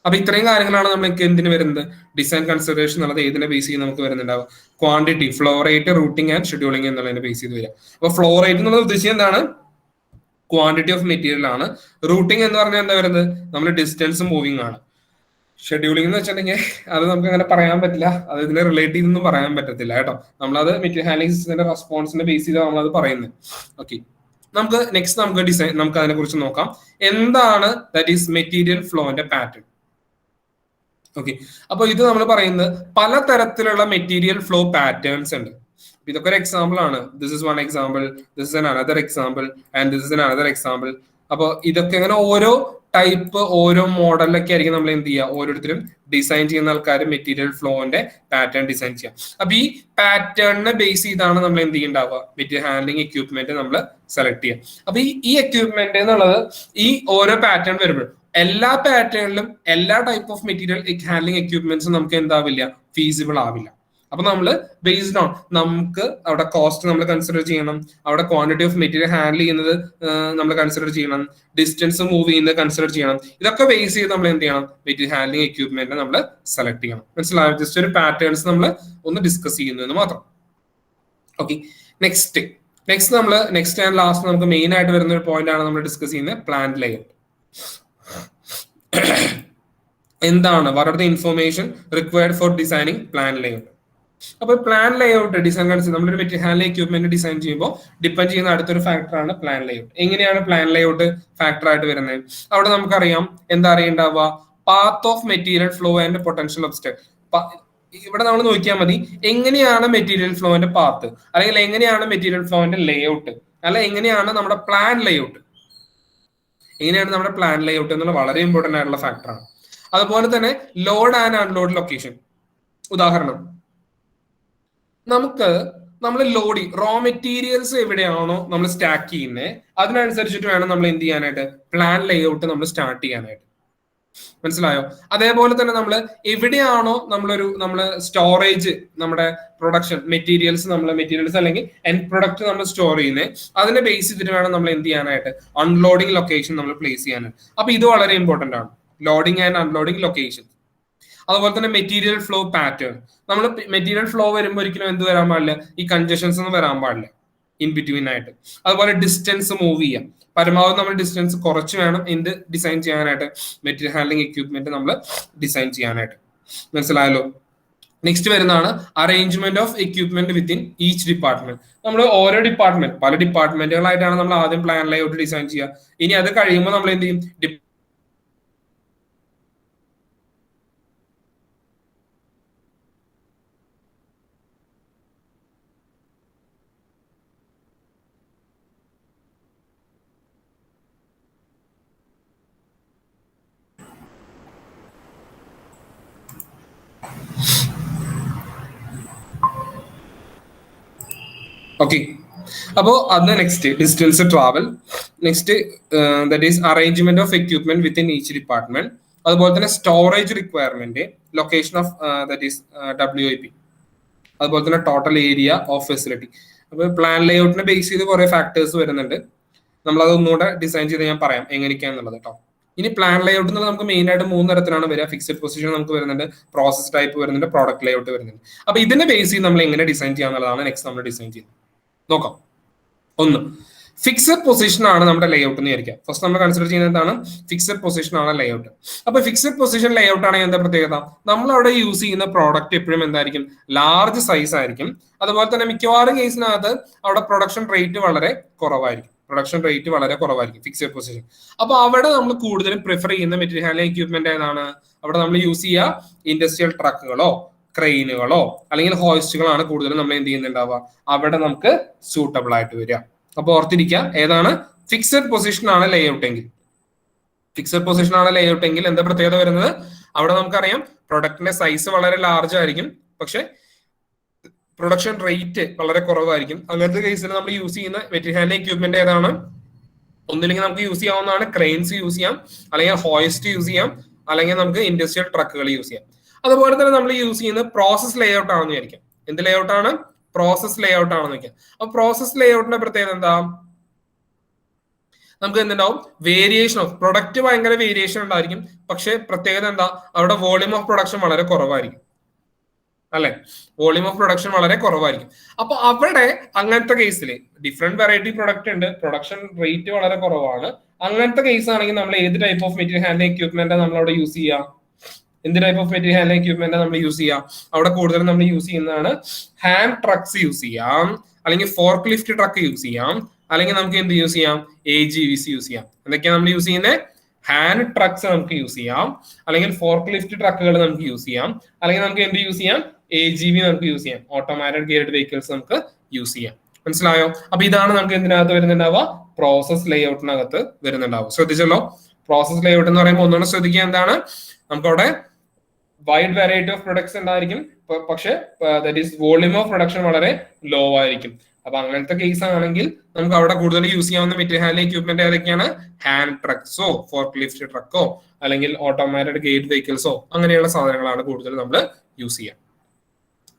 അപ്പൊ ഇത്രയും കാര്യങ്ങളാണ് നമുക്ക് എന്തിന് വരുന്നത്, ഡിസൈൻ കൺസിഡറേഷൻ എന്നുള്ളത് ഏതിനെ ബേസ് ചെയ്ത് നമുക്ക് വരുന്നുണ്ടാവും, quantity, flow rate, routing and scheduling എന്നുള്ളതിനെ ബേസ് ചെയ്ത് വരിക. അപ്പൊ ഫ്ലോ റേറ്റ് എന്നുള്ളത് ഉദ്ദേശിച്ചത് എന്താണ്, ക്വാണ്ടിറ്റി ഓഫ് മെറ്റീരിയൽ ആണ്. റൂട്ടിംഗ് എന്ന് പറഞ്ഞാൽ എന്താ വരുന്നത്, നമ്മൾ ഡിസ്റ്റൻസ് മൂവിങ് ആണ്. ഷെഡ്യൂളിംഗ് എന്ന് വെച്ചിട്ടുണ്ടെങ്കിൽ അത് നമുക്ക് അങ്ങനെ പറയാൻ പറ്റില്ല, അത് ഇതിനെ റിലേറ്റ് ചെയ്തൊന്നും പറയാൻ പറ്റത്തില്ല കേട്ടോ. നമ്മളത് മെറ്റീരിയൽ ഹാൻഡ്ലിംഗ് സിസ്റ്റത്തിന്റെ റെസ്പോൺസിനെ ബേസ് ചെയ്താണ് നമ്മളത് പറയുന്നത്. ഓക്കെ, നമുക്ക് ഡിസൈൻ, നമുക്ക് അതിനെ കുറിച്ച് നോക്കാം. എന്താണ് ദാറ്റ് ഈസ് മെറ്റീരിയൽ ഫ്ലോന്റെ പാറ്റേൺ. ഓക്കെ, അപ്പൊ ഇത് നമ്മൾ പറയുന്നത് പലതരത്തിലുള്ള മെറ്റീരിയൽ ഫ്ലോ പാറ്റേൺസ് ഉണ്ട്. ഇതൊക്കെ ഒരു എക്സാമ്പിൾ ആണ്. This is one example, this is another example and this is another example. അപ്പൊ ഇതൊക്കെ ഇങ്ങനെ ഓരോ ടൈപ്പ്, ഓരോ മോഡലിലൊക്കെ ആയിരിക്കും നമ്മൾ എന്ത് ചെയ്യുക, ഓരോരുത്തരും ഡിസൈൻ ചെയ്യുന്ന ആൾക്കാർ മെറ്റീരിയൽ ഫ്ലോന്റെ പാറ്റേൺ ഡിസൈൻ ചെയ്യാം. അപ്പൊ ഈ പാറ്റേണിനെ ബേസ് ചെയ്താണ് നമ്മൾ എന്ത് ചെയ്യുന്നുണ്ടാവുക, മെറ്റീരിയൽ ഹാൻഡ്ലിംഗ് എക്യുപ്മെന്റ് നമ്മൾ സെലക്ട് ചെയ്യാം. അപ്പൊ ഈ എക്യുപ്മെന്റ് എന്നുള്ളത് ഈ ഓരോ പാറ്റേൺ വരുമ്പോൾ എല്ലാ പാറ്റേണിലും എല്ലാ ടൈപ്പ് ഓഫ് മെറ്റീരിയൽ ഹാൻഡ്ലിംഗ് എക്യുപ്മെന്റ്സും നമുക്ക് എന്താവില്ല, ഫീസിബിൾ ആവില്ല. അപ്പൊ നമ്മൾ ബേസ്ഡ് ഓൺ നമുക്ക് അവിടെ കോസ്റ്റ് നമ്മൾ കൺസിഡർ ചെയ്യണം, അവിടെ ക്വാണ്ടിറ്റി ഓഫ് മെറ്റീരിയൽ ഹാൻഡിൽ ചെയ്യുന്നത് നമ്മൾ കൺസിഡർ ചെയ്യണം, ഡിസ്റ്റൻസ് മൂവ് ചെയ്യുന്നത് കൺസിഡർ ചെയ്യണം. ഇതൊക്കെ ബേസ് ചെയ്ത് നമ്മൾ എന്ത് ചെയ്യണം, മെറ്റീരിയൽ ഹാൻഡ്ലിംഗ് എക്യുപ്മെന്റ് നമ്മൾ സെലക്ട് ചെയ്യണം. മനസ്സിലായോ? ജസ്റ്റ് ഒരു പാറ്റേൺസ് നമ്മൾ ഒന്ന് ഡിസ്കസ് ചെയ്യുന്നു എന്ന് മാത്രം. ഓക്കെ, നെക്സ്റ്റ് ആൻഡ് ലാസ്റ്റ് നമുക്ക് മെയിൻ ആയിട്ട് വരുന്ന ഒരു പോയിന്റ് ആണ് നമ്മൾ ഡിസ്കസ് ചെയ്യുന്നത്, പ്ലാൻ ലേഔട്ട്. എന്താണ്, what are the information required for designing plan layout. അപ്പൊ പ്ലാൻ ലേഔട്ട് ഡിസൈൻ നമ്മളൊരു മെറ്റീരിയൽ ഹാൻഡ്ലിംഗ് എക്യുപ്മെന്റ് ഡിസൈൻ ചെയ്യുമ്പോൾ ഡിപ്പെൻഡ് ചെയ്യുന്ന അടുത്തൊരു ഫാക്ടറാണ് പ്ലാൻ ലേഔട്ട്. എങ്ങനെയാണ് പ്ലാൻ ലേഔട്ട് ഫാക്ടർ ആയിട്ട് വരുന്നത്? അവിടെ നമുക്കറിയാം എന്താ അറിയണ്ടാവുക, path of material flow and potential obstacle. ഇവിടെ നമ്മൾ നോക്കിയാൽ മതി എങ്ങനെയാണ് മെറ്റീരിയൽ ഫ്ലോന്റെ പാത്ത്, അല്ലെങ്കിൽ എങ്ങനെയാണ് മെറ്റീരിയൽ ഫ്ലോന്റെ ലേഔട്ട്, അല്ല എങ്ങനെയാണ് നമ്മുടെ പ്ലാൻ ലേഔട്ട് എന്നുള്ള വളരെ ഇമ്പോർട്ടന്റ് ആയിട്ടുള്ള ഫാക്ടറാണ്. അതുപോലെ തന്നെ ലോഡ് ആൻഡ് അൺലോഡ് ലൊക്കേഷൻ. ഉദാഹരണം, നമ്മൾ റോ മെറ്റീരിയൽസ് എവിടെയാണോ നമ്മൾ സ്റ്റാക്ക് ചെയ്യുന്നത് അതിനനുസരിച്ചിട്ട് വേണം നമ്മൾ എന്ത് ചെയ്യാനായിട്ട്, പ്ലാൻ ലേഔട്ട് നമ്മൾ സ്റ്റാർട്ട് ചെയ്യാനായിട്ട്. മനസ്സിലായോ? അതേപോലെ തന്നെ നമ്മൾ എവിടെയാണോ നമ്മൾ സ്റ്റോറേജ്, നമ്മുടെ പ്രൊഡക്ഷൻ മെറ്റീരിയൽസ് അല്ലെങ്കിൽ എൻഡ് പ്രൊഡക്റ്റ് നമ്മൾ സ്റ്റോർ ചെയ്യുന്നത് അതിനെ ബേസ് ചെയ്തിട്ട് വേണം നമ്മൾ എന്ത് ചെയ്യാനായിട്ട്, അൺലോഡിംഗ് ലൊക്കേഷൻ നമ്മൾ പ്ലേസ് ചെയ്യാനായിട്ട്. അപ്പൊ ഇത് വളരെ ഇമ്പോർട്ടന്റ് ആണ്, ലോഡിംഗ് ആൻഡ് അൺലോഡിംഗ് ലൊക്കേഷൻ. അതുപോലെ തന്നെ മെറ്റീരിയൽ ഫ്ലോ പാറ്റേൺ. നമ്മൾ മെറ്റീരിയൽ ഫ്ലോ വരുമ്പോൾ ഒരിക്കലും എന്ത് വരാൻ പാടില്ല, ഈ കൺജഷൻസ് ഒന്നും വരാൻ പാടില്ല ഇൻ ബിറ്റ്വീൻ ആയിട്ട്. അതുപോലെ ഡിസ്റ്റൻസ് മൂവ് ചെയ്യാം, പരമാവധി നമ്മൾ ഡിസ്റ്റൻസ് കുറച്ച് വേണം എന്ത് ഡിസൈൻ ചെയ്യാനായിട്ട്, മെറ്റീരിയൽ ഹാൻഡ്ലിംഗ് എക്യുപ്മെന്റ് നമ്മൾ ഡിസൈൻ ചെയ്യാനായിട്ട്. മനസ്സിലായല്ലോ? നെക്സ്റ്റ് വരുന്നതാണ് arrangement of equipment within each department. നമ്മൾ ഓരോ പല ഡിപ്പാർട്ട്മെന്റുകളായിട്ടാണ് നമ്മൾ ആദ്യം പ്ലാൻ ലേഔട്ട് ഡിസൈൻ ചെയ്യുക. ഇനി അത് കഴിയുമ്പോൾ നമ്മൾ എന്ത് ചെയ്യും, ഓക്കെ. അപ്പോ അത് next distance travel. Next that is arrangement of equipment within each department. അതുപോലെ തന്നെ storage requirement, location of that is WIP, അതുപോലെ തന്നെ ടോട്ടൽ ഏരിയ ഓഫ് ഫെസിലിറ്റി. അപ്പൊ പ്ലാൻ ലേഔട്ടിനെ ബേസ് ചെയ്ത് കുറെ ഫാക്ടേഴ്സ് വരുന്നുണ്ട്. നമ്മളത് ഒന്നുകൂടെ ഡിസൈൻ ചെയ്ത് ഞാൻ പറയാം എങ്ങനെയൊക്കെയാന്നുള്ളത് കേട്ടോ. ഇനി പ്ലാൻ ലേഔട്ട് എന്നുള്ളത് നമുക്ക് മെയിൻ ആയിട്ട് 3 തരത്തിലാണ് വരിക. ഫിക്സഡ് പൊസിഷൻ നമുക്ക് വരുന്നുണ്ട്, പ്രോസസ് ടൈപ്പ് വരുന്നുണ്ട്, പ്രോഡക്റ്റ് ലേഔട്ട് വരുന്നുണ്ട്. അപ്പൊ ഇതിനെ ബേസ് ചെയ്ത് നമ്മൾ എങ്ങനെ ഡിസൈൻ ചെയ്യാന്നുള്ളതാണ് നെക്സ്റ്റ് നമ്മൾ ഡിസൈൻ ചെയ്യുന്നത്. നോക്കാം. ഒന്ന്, ഫിക്സഡ് പൊസിഷൻ ആണ് നമ്മുടെ ലേഔട്ട് എന്ന് വിചാരിക്കാം. ഫസ്റ്റ് നമ്മൾ കൺസിഡർ ചെയ്യുന്നതാണ് ഫിക്സഡ് പൊസിഷൻ ആണ് ലേഔട്ട്. അപ്പൊ ഫിക്സഡ് പൊസിഷൻ ലേഔട്ട് ആണെങ്കിൽ എന്താ പ്രത്യേകത? നമ്മൾ അവിടെ യൂസ് ചെയ്യുന്ന പ്രോഡക്റ്റ് എപ്പോഴും എന്തായിരിക്കും? ലാർജ് സൈസ് ആയിരിക്കും. അതുപോലെ തന്നെ മിക്കവാറും കേസിനകത്ത് അവിടെ പ്രൊഡക്ഷൻ റേറ്റ് വളരെ കുറവായിരിക്കും. Fixed position. അപ്പൊ അവിടെ നമ്മൾ കൂടുതലും പ്രിഫർ ചെയ്യുന്ന മെറ്റീരിയൽ ഹാൻഡ്ലിംഗ് എക്യുപ്മെന്റ് ഏതാണ്? അവിടെ നമ്മൾ യൂസ് ചെയ്യുക ഇൻഡസ്ട്രിയൽ ട്രക്കുകളോ ക്രെയിനുകളോ അല്ലെങ്കിൽ ഹോയിസ്റ്റുകളാണ് കൂടുതലും നമ്മൾ എന്ത് ചെയ്യുന്നുണ്ടാവുക, അവിടെ നമുക്ക് സൂട്ടബിൾ ആയിട്ട് വരിക. അപ്പൊ ഓർത്തിരിക്കുക, ഏതാണ്? ഫിക്സഡ് പൊസിഷൻ ആണ് ലേഔട്ട് എങ്കിൽ എന്താ പ്രത്യേകത വരുന്നത്? അവിടെ നമുക്കറിയാം പ്രൊഡക്റ്റിന്റെ സൈസ് വളരെ ലാർജ് ആയിരിക്കും, പക്ഷെ പ്രൊഡക്ഷൻ റേറ്റ് വളരെ കുറവായിരിക്കും. അങ്ങനത്തെ കേസിൽ നമ്മൾ യൂസ് ചെയ്യുന്ന മെറ്റീരിയൽ ഹാൻഡ്ലിംഗ് എക്യുപ്മെന്റ് ഏതാണ്? ഒന്നില്ലെങ്കിൽ നമുക്ക് യൂസ് ചെയ്യാവുന്നതാണ് ക്രെയിൻസ് യൂസ് ചെയ്യാം, അല്ലെങ്കിൽ ഹോയിസ്റ്റ് യൂസ് ചെയ്യാം, അല്ലെങ്കിൽ നമുക്ക് ഇൻഡസ്ട്രിയൽ ട്രക്കുകൾ യൂസ് ചെയ്യാം. അതുപോലെ തന്നെ നമ്മൾ യൂസ് ചെയ്യുന്നത് പ്രോസസ് ലേഔട്ട് ആണെന്ന് വിചാരിക്കാം. എന്ത് ലേഔട്ട് ആണ്? പ്രോസസ് ലേഔട്ട് ആണെന്ന് വെക്കാം. അപ്പൊ പ്രോസസ് ലേഔട്ടിന്റെ പ്രത്യേകത എന്താ? നമുക്ക് എന്തുണ്ടാവും? വേരിയേഷൻ ഓഫ് പ്രൊഡക്റ്റ് ഭയങ്കര വേരിയേഷൻ ഉണ്ടായിരിക്കും, പക്ഷെ പ്രത്യേകത എന്താ? അവിടെ വോളിയം ഓഫ് പ്രൊഡക്ഷൻ വളരെ കുറവായിരിക്കും, അല്ലെ? വോളിയം ഓഫ് പ്രൊഡക്ഷൻ വളരെ കുറവായിരിക്കും. അപ്പൊ അവിടെ അങ്ങനത്തെ കേസിൽ ഡിഫറെന്റ് വെറൈറ്റി പ്രൊഡക്റ്റ് ഉണ്ട്, പ്രൊഡക്ഷൻ റേറ്റ് വളരെ കുറവാണ്. അങ്ങനത്തെ കേസ് ആണെങ്കിൽ നമ്മൾ ഏത് type of material handling equipment നമ്മൾ അവിടെ യൂസ് ചെയ്യാം? എന്ത് type of material handling equipment നമ്മൾ യൂസ് ചെയ്യാം? അവിടെ കൂടുതലും നമ്മൾ യൂസ് ചെയ്യുന്നതാണ് ഹാൻഡ് ട്രക്സ് യൂസ് ചെയ്യാം, അല്ലെങ്കിൽ ഫോർക്ക് ലിഫ്റ്റ് ട്രക്ക് യൂസ് ചെയ്യാം, അല്ലെങ്കിൽ നമുക്ക് എന്ത് യൂസ് ചെയ്യാം? AGVC യൂസ് ചെയ്യാം. എന്തൊക്കെയാണ് നമ്മൾ യൂസ് ചെയ്യുന്നത്? ഹാൻഡ് ട്രക്സ് നമുക്ക് യൂസ് ചെയ്യാം, അല്ലെങ്കിൽ ഫോർക്ക് ലിഫ്റ്റ് ട്രക്കുകൾ നമുക്ക് യൂസ് ചെയ്യാം, അല്ലെങ്കിൽ നമുക്ക് എന്ത് യൂസ് ചെയ്യാം? AGV നമുക്ക് യൂസ് ചെയ്യാം, ഓട്ടോമാറ്റഡ് ഗിയർഡ് വെഹിക്കിൾസ് നമുക്ക് യൂസ് ചെയ്യാം. മനസ്സിലായോ? അപ്പൊ ഇതാണ് നമുക്ക് എന്തിനകത്ത് വരുന്നുണ്ടാവുക? പ്രോസസ് ലേഔട്ടിനകത്ത് വരുന്നുണ്ടാവും. ശ്രദ്ധിച്ചല്ലോ, പ്രോസസ് ലേഔട്ട് എന്ന് പറയുമ്പോൾ ഒന്നുകൂടെ ശ്രദ്ധിക്കുക, എന്താണ്? നമുക്കവിടെ വൈഡ് വെറൈറ്റി ഓഫ് പ്രൊഡക്ട്സ് ഉണ്ടായിരിക്കും, പക്ഷെ that is volume of production വളരെ ലോ ആയിരിക്കും. അപ്പൊ അങ്ങനത്തെ കേസ് ആണെങ്കിൽ നമുക്ക് അവിടെ കൂടുതൽ യൂസ് ചെയ്യാവുന്ന മെറ്റീരിയൽ ഹാൻഡ്ലിംഗ് എക്യുപ്മെന്റ് ഏതൊക്കെയാണ്? ഹാൻഡ് ട്രക്സോ ഫോർക്ക് ലിഫ്റ്റ് ട്രക്കോ അല്ലെങ്കിൽ ഓട്ടോമാറ്റഡ് ഗേറ്റ് വെഹിക്കിൾസോ അങ്ങനെയുള്ള സാധനങ്ങളാണ് കൂടുതൽ നമ്മൾ യൂസ് ചെയ്യുക.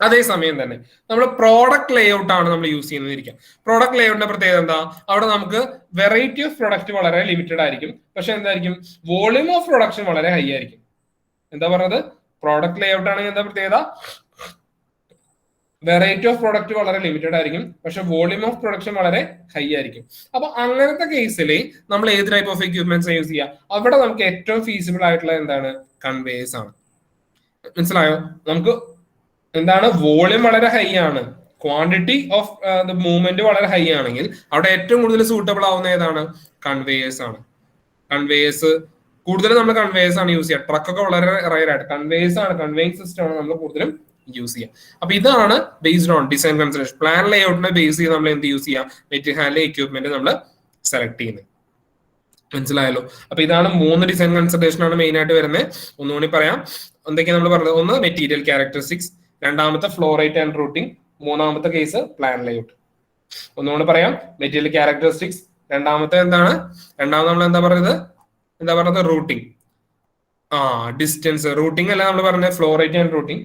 അതേസമയം തന്നെ നമ്മൾ പ്രോഡക്റ്റ് ലേഔട്ട് ആണ് നമ്മൾ യൂസ് ചെയ്യുന്നതിരിക്കാം. പ്രോഡക്റ്റ് ലേഔട്ടിന്റെ പ്രത്യേകത എന്താ? അവിടെ നമുക്ക് വെറൈറ്റി ഓഫ് പ്രൊഡക്റ്റ് വളരെ ലിമിറ്റഡ് ആയിരിക്കും, പക്ഷെ എന്തായിരിക്കും? വോളിയം ഓഫ് പ്രൊഡക്ഷൻ വളരെ ഹൈ ആയിരിക്കും. എന്താ പറഞ്ഞത്? പ്രോഡക്റ്റ് ലേഔട്ട് ആണെങ്കിൽ എന്താ പ്രത്യേകത? വെറൈറ്റി ഓഫ് പ്രൊഡക്റ്റ് വളരെ ലിമിറ്റഡ് ആയിരിക്കും, പക്ഷെ വോളിയം ഓഫ് പ്രൊഡക്ഷൻ വളരെ ഹൈ ആയിരിക്കും. അപ്പൊ അങ്ങനത്തെ കേസിൽ നമ്മൾ ഏത് ടൈപ്പ് ഓഫ് എക്യുപ്മെന്റ്സ് യൂസ് ചെയ്യുക? അവിടെ നമുക്ക് ഏറ്റവും ഫീസിബിൾ ആയിട്ടുള്ള എന്താണ്? കൺവേയേഴ്സ് ആണ്. മനസ്സിലായോ? നമുക്ക് എന്താണ്? വോളിയം വളരെ ഹൈ ആണ്, ക്വാണ്ടിറ്റി ഓഫ് മൂവ്മെന്റ് വളരെ ഹൈ ആണെങ്കിൽ അവിടെ ഏറ്റവും കൂടുതൽ സൂട്ടബിൾ ആവുന്ന ഏതാണ്? കൺവേയേഴ്സ് ആണ്. കൺവേയേഴ്സ് കൂടുതലും നമ്മൾ കൺവേയേഴ്സ് ആണ് യൂസ് ചെയ്യുക. ട്രക്കൊക്കെ വളരെ റയർ ആയിട്ട് കൺവേയേഴ്സ് ആണ്, കൺവേയിങ് സിസ്റ്റം ആണ് നമ്മൾ കൂടുതലും യൂസ് ചെയ്യുക. അപ്പൊ ഇതാണ് based on design consideration. Plan ലേഔട്ടിനെ ബേസ് ചെയ്ത് നമ്മൾ എന്ത് യൂസ് ചെയ്യുക? മെറ്റീരിയൽ ഹാൻഡ്ലിംഗ് എക്യുപ്മെന്റ് നമ്മൾ സെലക്ട് ചെയ്യുന്നത്. മനസ്സിലായല്ലോ? അപ്പൊ ഇതാണ് 3 ഡിസൈൻ കൺസിഡറേഷൻ ആണ് മെയിൻ ആയിട്ട് വരുന്നത്. ഒന്നുകൂടി പറയാം എന്തൊക്കെയാണ് നമ്മൾ പറഞ്ഞത്. ഒന്ന് മെറ്റീരിയൽ ക്യാരക്ടറിസ്റ്റിക്സ്, രണ്ടാമത്തെ ഫ്ലോ റേറ്റ് ആൻഡ് റൂട്ടിംഗ്, മൂന്നാമത്തെ കേസ് പ്ലാൻ ലേഔട്ട്. ഒന്നുകൂടി പറയാം, മെറ്റീരിയൽ ക്യാരക്ടറിസ്റ്റിക്സ്, രണ്ടാമത്തെ എന്താണ്? രണ്ടാമത് നമ്മൾ എന്താ പറഞ്ഞത്? റൂട്ടിംഗ്. ഡിസ്റ്റൻസ് റൂട്ടിംഗ് അല്ല നമ്മൾ പറഞ്ഞത്, ഫ്ലോ റേറ്റ് ആൻഡ് റൂട്ടിംഗ്.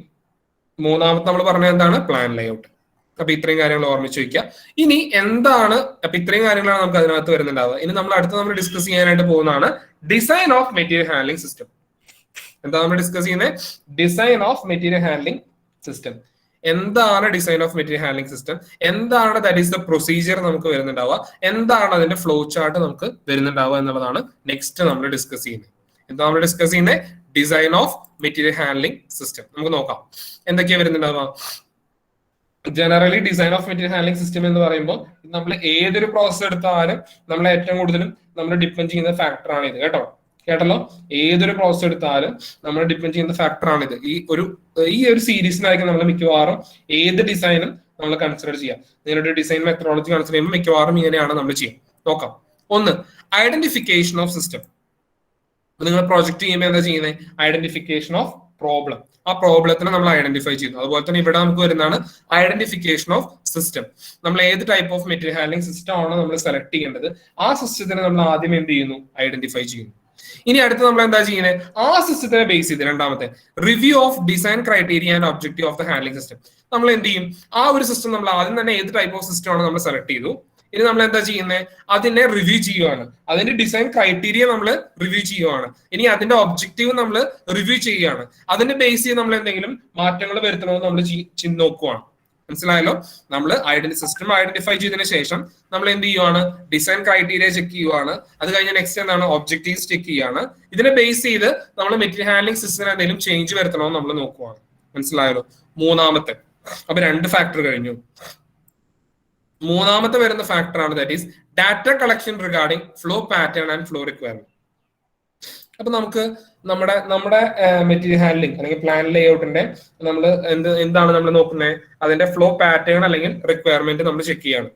മൂന്നാമത്തെ നമ്മൾ പറഞ്ഞത് എന്താണ്? Plan layout. അപ്പൊ ഇത്രയും കാര്യങ്ങൾ ഓർമ്മിച്ച് വയ്ക്കുക. ഇനി എന്താണ്? അപ്പൊ ഇത്രയും കാര്യങ്ങളാണ് നമുക്ക് അതിനകത്ത് വരുന്നുണ്ടാവുക. ഇനി നമ്മൾ നമ്മൾ ഡിസ്കസ് ചെയ്യാനായിട്ട് പോകുന്നതാണ് design of material handling system. എന്താ നമ്മൾ ഡിസ്കസ് ചെയ്യുന്നത്? Design of material handling system. എന്താണ് design of material handling system? എന്താണ് ദാറ്റ് ഈസ് ദ പ്രൊസീജിയർ നമുക്ക് വരുന്നുണ്ടാവുക? എന്താണ് അതിന്റെ ഫ്ലോ ചാർട്ട് നമുക്ക് വരുന്നുണ്ടാവുക എന്നുള്ളതാണ് നെക്സ്റ്റ് നമ്മൾ ഡിസ്കസ് ചെയ്യുന്നത്. എന്താ നമ്മൾ ഡിസ്കസ് ചെയ്യുന്നത്? Design of material handling system. നമുക്ക് നോക്കാം എന്തൊക്കെയാ വരുന്നുണ്ടാവുക. Generally design of material handling system എന്ന് പറയുമ്പോൾ നമ്മൾ ഏതൊരു പ്രോസസ് എടുത്താലും നമ്മൾ ഏറ്റവും കൂടുതലും നമ്മൾ ഡിപ്പെൻഡ് ചെയ്യുന്ന ഫാക്ടറാണ് ഇത്. കേട്ടല്ലോ? ഏതൊരു പ്രോസസ് എടുത്താലും നമ്മൾ ഡിപ്പെൻഡ് ചെയ്യുന്ന ഫാക്ടറാണ് ഇത്. ഈ ഒരു സീരീസിനായിരിക്കും നമ്മൾ മിക്കവാറും ഏത് ഡിസൈനും നമ്മൾ കൺസിഡർ ചെയ്യാം. നിങ്ങളുടെ ഡിസൈൻ മെത്തഡോളജി കൺസിഡർ ചെയ്യുമ്പോൾ മിക്കവാറും ഇങ്ങനെയാണ് നമ്മൾ ചെയ്യുക. നോക്കാം. ഒന്ന്, ഐഡന്റിഫിക്കേഷൻ ഓഫ് സിസ്റ്റം. നിങ്ങൾ പ്രൊജക്ട് ചെയ്യുമ്പോൾ എന്താ ചെയ്യുന്നത്? Identification of problem. ആ പ്രോബ്ലത്തിനെ നമ്മൾ ഐഡന്റിഫൈ ചെയ്യുന്നു. അതുപോലെ തന്നെ ഇവിടെ നമുക്ക് വരുന്നതാണ് ഐഡന്റിഫിക്കേഷൻ ഓഫ് സിസ്റ്റം. നമ്മൾ ഏത് type of material handling system ആണോ നമ്മൾ സെലക്ട് ചെയ്യേണ്ടത്, ആ സിസ്റ്റത്തിനെ നമ്മൾ ആദ്യം എന്ത് ചെയ്യുന്നു? ഐഡന്റിഫൈ ചെയ്യുന്നു. ഇനി അടുത്ത് നമ്മൾ എന്താ ചെയ്യുന്നത്, ആ സിസ്റ്റത്തിനെ ബേസ് ചെയ്ത് രണ്ടാമത്തെ review of design criteria and objective of the handling system. നമ്മൾ എന്ത് ചെയ്യും, ആ ഒരു സിസ്റ്റം നമ്മൾ ആദ്യം തന്നെ ഏത് ടൈപ്പ് ഓഫ് സിസ്റ്റം ആണ് നമ്മൾ സെലക്ട് ചെയ്തു. ഇനി നമ്മൾ എന്താ ചെയ്യുന്നത്, അതിനെ റിവ്യൂ ചെയ്യുവാണ്, അതിന്റെ ഡിസൈൻ ക്രൈറ്റീരിയ നമ്മൾ റിവ്യൂ ചെയ്യുവാണ്, ഇനി അതിന്റെ ഒബ്ജക്റ്റീവ് നമ്മൾ റിവ്യൂ ചെയ്യുകയാണ്. അതിന്റെ ബേസ് ചെയ്ത് നമ്മൾ എന്തെങ്കിലും മാറ്റങ്ങൾ വരുത്തണമെന്ന് നമ്മൾ നോക്കുവാണ്. മനസ്സിലായല്ലോ? നമ്മൾ സിസ്റ്റം ഐഡന്റിഫൈ ചെയ്തതിനു ശേഷം നമ്മൾ എന്ത് ചെയ്യുവാണ്, ഡിസൈൻ ക്രൈറ്റീരിയ ചെക്ക് ചെയ്യുവാണ്. അത് കഴിഞ്ഞ നെക്സ്റ്റ് എന്താണ്, ഒബ്ജക്റ്റീവ്സ് ചെക്ക് ചെയ്യാണ്. ഇതിനെ ബേസ് ചെയ്ത് നമ്മൾ മെറ്റീരിയൽ ഹാൻഡ്ലിംഗ് സിസ്റ്റത്തിന് എന്തെങ്കിലും ചേഞ്ച് വരുത്തണമെന്ന് നമ്മൾ നോക്കുവാണ്. മനസ്സിലായല്ലോ? മൂന്നാമത്തെ, അപ്പൊ 2 ഫാക്ടർ കഴിഞ്ഞു. മൂന്നാമത്തെ വരുന്ന ഫാക്ടർ ആണ് that is data collection regarding flow pattern and flow requirement. അപ്പൊ നമുക്ക് നമ്മുടെ മെറ്റീരിയൽ ഹാൻഡ്ലിംഗ് അല്ലെങ്കിൽ പ്ലാൻ ലേഔട്ടിന്റെ നമ്മൾ എന്താണ് നമ്മൾ നോക്കുന്നത്, അതിന്റെ ഫ്ലോ പാറ്റേൺ അല്ലെങ്കിൽ റിക്വയർമെന്റ് നമ്മൾ ചെക്ക് ചെയ്യാണ്.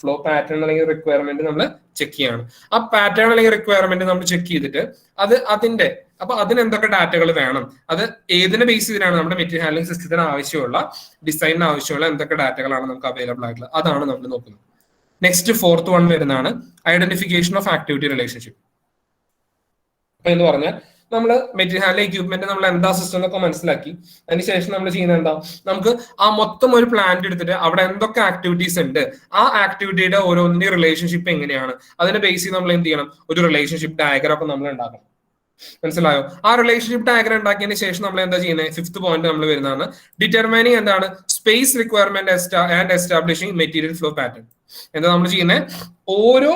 ഫ്ലോ പാറ്റേൺ അല്ലെങ്കിൽ റിക്വയർമെന്റ് നമ്മൾ ചെക്ക് ചെയ്യാണ്. ആ പാറ്റേൺ അല്ലെങ്കിൽ റിക്വയർമെന്റ് നമ്മൾ ചെക്ക് ചെയ്തിട്ട് അപ്പൊ അതിന് എന്തൊക്കെ ഡാറ്റകൾ വേണം, അത് ഏതിനെ ബേസ് ചെയ്തിട്ടാണ് നമ്മുടെ മെറ്റീരിയൽ ഹാൻഡ്ലിംഗ് സിസ്റ്റത്തിന് ആവശ്യമുള്ള ഡിസൈനിന് ആവശ്യമുള്ള എന്തൊക്കെ ഡാറ്റകളാണ് നമുക്ക് അവൈലബിൾ ആയിട്ടുള്ളത്, അതാണ് നമ്മൾ നോക്കുന്നത്. നെക്സ്റ്റ് 4th വൺ വരുന്നതാണ് ഐഡന്റിഫിക്കേഷൻ ഓഫ് ആക്ടിവിറ്റി റിലേഷൻഷിപ്പ്. എന്ന് പറഞ്ഞാൽ നമ്മൾ മെറ്റീരിയൽ ഹാൻഡ്ലിംഗ് എക്യൂപ്മെന്റ് നമ്മൾ എന്താ സിസ്റ്റം എന്നൊക്കെ മനസ്സിലാക്കി. അതിനുശേഷം നമ്മൾ ചെയ്യുന്നത് എന്താ, നമുക്ക് ആ മൊത്തം ഒരു പ്ലാന്റ് എടുത്തിട്ട് അവിടെ എന്തൊക്കെ ആക്ടിവിറ്റീസ് ഉണ്ട്, ആ ആക്ടിവിറ്റിയുടെ ഓരോന്നിന്റെ റിലേഷൻഷിപ്പ് എങ്ങനെയാണ്, അതിനെ ബേസ് ചെയ്ത് നമ്മൾ എന്ത് ചെയ്യണം, ഒരു റിലേഷൻഷിപ്പ് ഡയഗ്രം ഒക്കെ നമ്മൾ ഉണ്ടാക്കണം. മനസ്സിലായോ? ആ റിലേഷൻഷിപ്പ് ഡയഗ്രം ഉണ്ടാക്കിയതിന് ശേഷം നമ്മൾ എന്താ ചെയ്യുന്നത്, 5th പോയിന്റ് നമ്മൾ വരുന്നതാണ് ഡിറ്റർമൈനിങ് എന്താണ് space requirement and establishing material flow pattern. എന്താ നമ്മൾ ചെയ്യുന്നത്, ഓരോ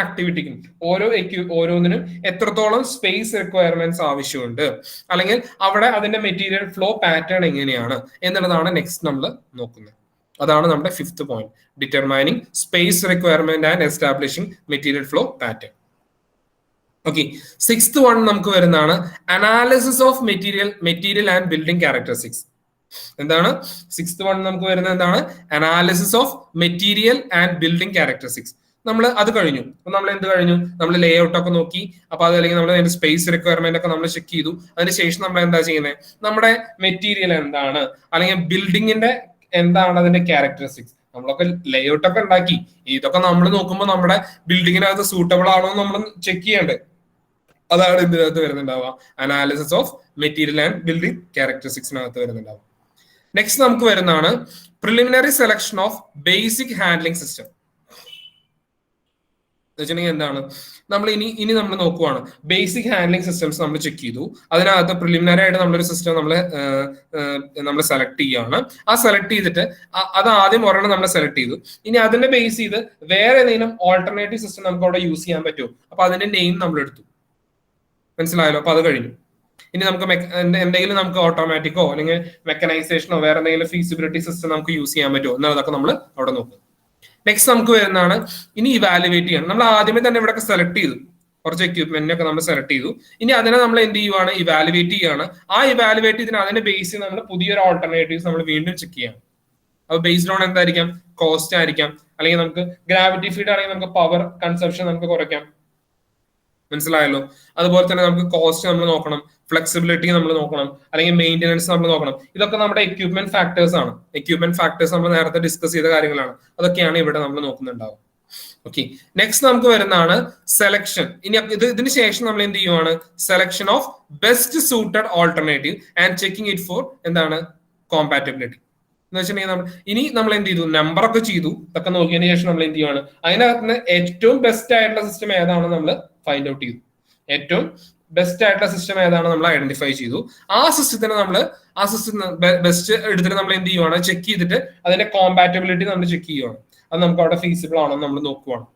ആക്ടിവിറ്റിക്കും ഓരോന്നിനും എത്രത്തോളം സ്പേസ് റിക്വയർമെന്റ്സ് ആവശ്യമുണ്ട്, അല്ലെങ്കിൽ അവിടെ അതിന്റെ മെറ്റീരിയൽ ഫ്ലോ പാറ്റേൺ എങ്ങനെയാണ് എന്നുള്ളതാണ് നെക്സ്റ്റ് നമ്മൾ നോക്കുന്നത്. അതാണ് നമ്മുടെ 5th point, determining space requirement and establishing material flow pattern. Okay, 6th one നമുക്ക് വരുന്നതാണ് analysis of material and building characteristics. എന്താണ് 6th വൺ നമുക്ക് വരുന്നത്, എന്താണ് analysis of material and building characteristics. നമ്മൾ അത് കഴിഞ്ഞു. അപ്പൊ നമ്മൾ എന്ത് കഴിഞ്ഞു, നമ്മൾ ലേ ഔട്ട് ഒക്കെ നോക്കി, അപ്പൊ അത് അല്ലെങ്കിൽ നമ്മൾ അതിന്റെ സ്പേസ് റിക്വയർമെന്റ് ഒക്കെ നമ്മൾ ചെക്ക് ചെയ്തു. അതിനുശേഷം നമ്മൾ എന്താ ചെയ്യുന്നത്, നമ്മുടെ മെറ്റീരിയൽ എന്താണ് അല്ലെങ്കിൽ ബിൽഡിങ്ങിന്റെ എന്താണ് അതിന്റെ ക്യാരക്ടറിസ്റ്റിക്സ്, നമ്മളൊക്കെ ലേ ഔട്ട് ഒക്കെ ഉണ്ടാക്കി. ഇതൊക്കെ നമ്മൾ നോക്കുമ്പോൾ നമ്മുടെ ബിൽഡിങ്ങിനകത്ത് സൂട്ടബിൾ ആണോ എന്ന് നമ്മൾ ചെക്ക് ചെയ്യേണ്ടത്. അതാണ് ഇതിനകത്ത് വരുന്നുണ്ടാവുക, analysis of material and building ക്യാരക്ടറിസ്റ്റിക്സിനകത്ത് വരുന്നുണ്ടാവുക. നെക്സ്റ്റ് നമുക്ക് വരുന്നതാണ് preliminary selection of basic handling system. വെച്ചിട്ടുണ്ടെങ്കിൽ എന്താണ്, നമ്മൾ ഇനി നമ്മൾ നോക്കുവാണ് ബേസിക് ഹാൻഡ്ലിംഗ് സിസ്റ്റംസ് നമ്മൾ ചെക്ക് ചെയ്തു. അതിനകത്ത് പ്രിലിമിനറി ആയിട്ട് നമ്മളൊരു സിസ്റ്റം നമ്മൾ സെലക്ട് ചെയ്യുകയാണ്. ആ സെലക്ട് ചെയ്തിട്ട് അത് ആദ്യം ഒരെണ്ണം നമ്മൾ സെലക്ട് ചെയ്തു. ഇനി അതിന്റെ ബേസ് ചെയ്ത് വേറെ ഏതെങ്കിലും ഓൾട്ടർനേറ്റീവ് സിസ്റ്റം നമുക്ക് അവിടെ യൂസ് ചെയ്യാൻ പറ്റുമോ, അപ്പൊ അതിന്റെ നെയിം നമ്മൾ എടുത്തു. മനസ്സിലായല്ലോ? അപ്പൊ അത് കഴിഞ്ഞു. ഇനി നമുക്ക് എന്തെങ്കിലും നമുക്ക് ഓട്ടോമാറ്റിക്കോ അല്ലെങ്കിൽ മെക്കനൈസേഷനോ വേറെ എന്തെങ്കിലും ഫീസിബിലിറ്റി സിസ്റ്റം നമുക്ക് യൂസ് ചെയ്യാൻ പറ്റുമോ എന്നുള്ളതൊക്കെ നമ്മൾ അവിടെ നോക്കും. നെക്സ്റ്റ് നമുക്ക് വരുന്നതാണ് ഇനി ഇവാലുവേറ്റ് ചെയ്യണം. നമ്മൾ ആദ്യമേ തന്നെ ഇവിടെ സെലക്ട് ചെയ്തു, കുറച്ച് എക്യൂപ്മെന്റിനൊക്കെ നമ്മൾ സെലക്ട് ചെയ്തു. ഇനി അതിനെ നമ്മൾ എന്ത് ചെയ്യുവാണ്, ഇവാലുവേറ്റ് ചെയ്യാണ്. ആ ഇവാലുവേറ്റ് ചെയ്തിന് അതിന്റെ ബേസ് ചെയ്ത് നമ്മൾ പുതിയൊരു ഓൾട്ടർനേറ്റീവ്സ് നമ്മൾ വീണ്ടും ചെക്ക് ചെയ്യണം. അപ്പൊ ബേസ്ഡ് ഓൺ എന്തായിരിക്കാം, കോസ്റ്റ് ആയിരിക്കാം, അല്ലെങ്കിൽ നമുക്ക് ഗ്രാവിറ്റി ഫീഡ് ആണെങ്കിൽ നമുക്ക് പവർ കൺസപ്ഷൻ നമുക്ക് കുറയ്ക്കാം. മനസ്സിലായല്ലോ? അതുപോലെ തന്നെ നമുക്ക് കോസ്റ്റ് നമ്മൾ നോക്കണം, ഫ്ലെക്സിബിലിറ്റി നമ്മൾ നോക്കണം, അല്ലെങ്കിൽ മെയിൻ്റെനൻസ് നമ്മൾ നോക്കണം. ഇതൊക്കെ നമ്മുടെ എക്യൂപ്മെന്റ് ഫാക്ടേഴ്സ് ആണ്. എക്യൂപ്മെന്റ് ഫാക്ടേഴ്സ് നമ്മൾ നേരത്തെ ഡിസ്കസ് ചെയ്ത കാര്യങ്ങളാണ്. അതൊക്കെയാണ് ഇവിടെ നമ്മൾ നോക്കുന്നുണ്ടാവും. ഓക്കെ, നെക്സ്റ്റ് നമുക്ക് വരുന്നതാണ് സെലക്ഷൻ. ഇനി ഇതിന് ശേഷം നമ്മൾ എന്ത് ചെയ്യുവാണ്, selection of best suited alternative and checking it for എന്താണ് കോമ്പാറ്റബിലിറ്റി എന്ന് വെച്ചിട്ടുണ്ടെങ്കിൽ നമ്മൾ എന്ത് ചെയ്തു, നമ്പറൊക്കെ ചെയ്തു. ഇതൊക്കെ നോക്കിയതിന് ശേഷം നമ്മൾ എന്ത് ചെയ്യുവാണ്, അതിനകത്ത് നിന്ന് ഏറ്റവും ബെസ്റ്റ് ആയിട്ടുള്ള സിസ്റ്റം ഏതാണ് നമ്മൾ ഫൈൻഡ് ഔട്ട് ചെയ്തു. ഏറ്റവും ബെസ്റ്റ് ആയിട്ടുള്ള സിസ്റ്റം ഏതാണ് നമ്മൾ ഐഡന്റിഫൈ ചെയ്തു. ആ സിസ്റ്റം ബെസ്റ്റ് എടുത്തിട്ട് നമ്മൾ എന്ത് ചെയ്യുവാണ്, ചെക്ക് ചെയ്തിട്ട് അതിന്റെ കോമ്പാറ്റബിലിറ്റി നമ്മൾ ചെക്ക് ചെയ്യുവാണ്. അത് നമുക്ക് അവിടെ ഫീസിബിൾ ആണോ നമ്മൾ നോക്കുവാണ്.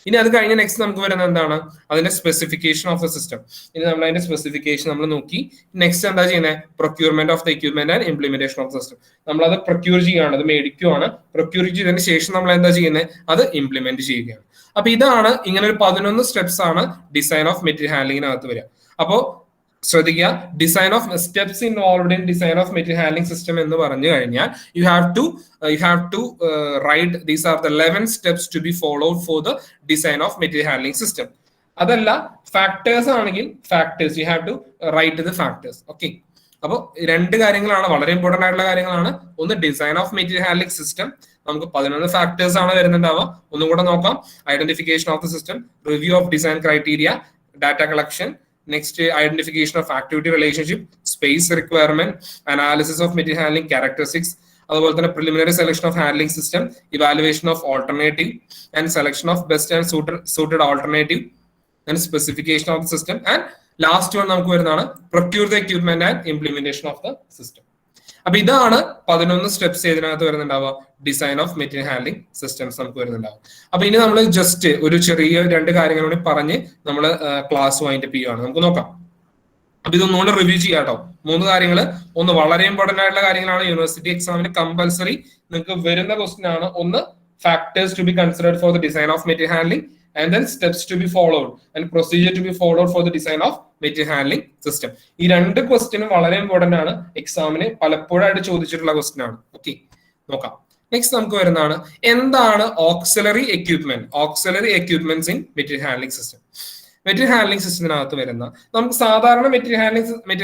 ഇനി അത് കഴിഞ്ഞ് നെക്സ്റ്റ് നമുക്ക് വരുന്നത് എന്താണ്, അതിന്റെ സ്പെസിഫിക്കേഷൻ ഓഫ് ദ സിസ്റ്റം. ഇനി നമ്മൾ അതിന്റെ സ്പെസിഫിക്കേഷൻ നമ്മൾ നോക്കി. നെക്സ്റ്റ് എന്താ ചെയ്യുന്നത്, procurement of the equipment and implementation of system. നമ്മൾ അത് പ്രൊക്യൂർ ചെയ്യുകയാണ്, അത് മേടിക്കുകയാണ്. പ്രൊക്യൂർ ചെയ്തതിന് ശേഷം നമ്മൾ എന്താ ചെയ്യുന്നത്, അത് ഇംപ്ലിമെന്റ് ചെയ്യുകയാണ്. അപ്പൊ ഇതാണ് ഇങ്ങനെ ഒരു 11 സ്റ്റെപ്സ് ആണ് ഡിസൈൻ ഓഫ് മെറ്റീരിയൽ ഹാൻഡ്ലിങ്ങിനകത്ത് വരിക. അപ്പോ ശ്രദ്ധിക്കുക, design of steps involved in design of material handling system എന്ന് പറഞ്ഞു കഴിഞ്ഞാൽ you have to write these are the 11 steps to be followed for the design of material handling system. അതല്ല factors ആണെങ്കിൽ factors you have to write the factors. Okay, അപ്പോൾ രണ്ട് കാര്യങ്ങളാണ് വളരെ important ആയിട്ടുള്ള കാര്യങ്ങളാണ്. ഒന്ന് design of material handling system, നമുക്ക് 11 ഫാക്ടേഴ്സ് ആണ് വരുന്നുണ്ടാവുക. ഒന്നും കൂടെ നോക്കാം. Identification of the system, review of design criteria, data collection, next identification of activity relationship, space requirement, analysis of material handling characteristics, അതുപോലെ തന്നെ preliminary selection of handling system, evaluation of alternative and selection of best and suited alternative and specification of the system, and last one നമുക്ക് വരുന്നതാണ് procure the equipment and implementation of the system. അപ്പൊ ഇതാണ് 11 steps ഇതിനകത്ത് വരുന്നുണ്ടാവുക. Design of material handling systems നമുക്ക് വരുന്നുണ്ടാവും. അപ്പൊ ഇനി നമ്മൾ ജസ്റ്റ് ഒരു ചെറിയ 2 കാര്യങ്ങൾ കൂടി പറഞ്ഞ് നമ്മൾ ക്ലാസ് വൈൻഡപ്പ് ചെയ്യുകയാണ്. നമുക്ക് നോക്കാം. അപ്പൊ ഇതൊന്നുകൂടെ റിവ്യൂ ചെയ്യാം കേട്ടോ. 3 കാര്യങ്ങൾ. ഒന്ന് വളരെ ഇമ്പോർട്ടന്റ് ആയിട്ടുള്ള കാര്യങ്ങളാണ്. യൂണിവേഴ്സിറ്റി എക്സാമിന് കമ്പൽസറി നിങ്ങൾക്ക് വരുന്ന ക്വസ്റ്റ്യൻ ആണ്. ഒന്ന് factors to be considered for the design of material handling, and then steps to be followed and procedure to be followed for the design of material handling system. ഈ 2 ക്വസ്റ്റ്യനും വളരെ important ആണ്. എക്സാമിന് പലപ്പോഴായിട്ട് ചോദിച്ചിട്ടുള്ള ക്വസ്റ്റ്യൻ ആണ്. ഓക്കെ, നോക്കാം. Next നമുക്ക് വരുന്നതാണ് എന്താണ് auxiliary equipment. Auxiliary equipments in material handling system. Material handling സിസ്റ്റത്തിനകത്ത് വരുന്ന നമുക്ക് സാധാരണ മെറ്റീരിയൽ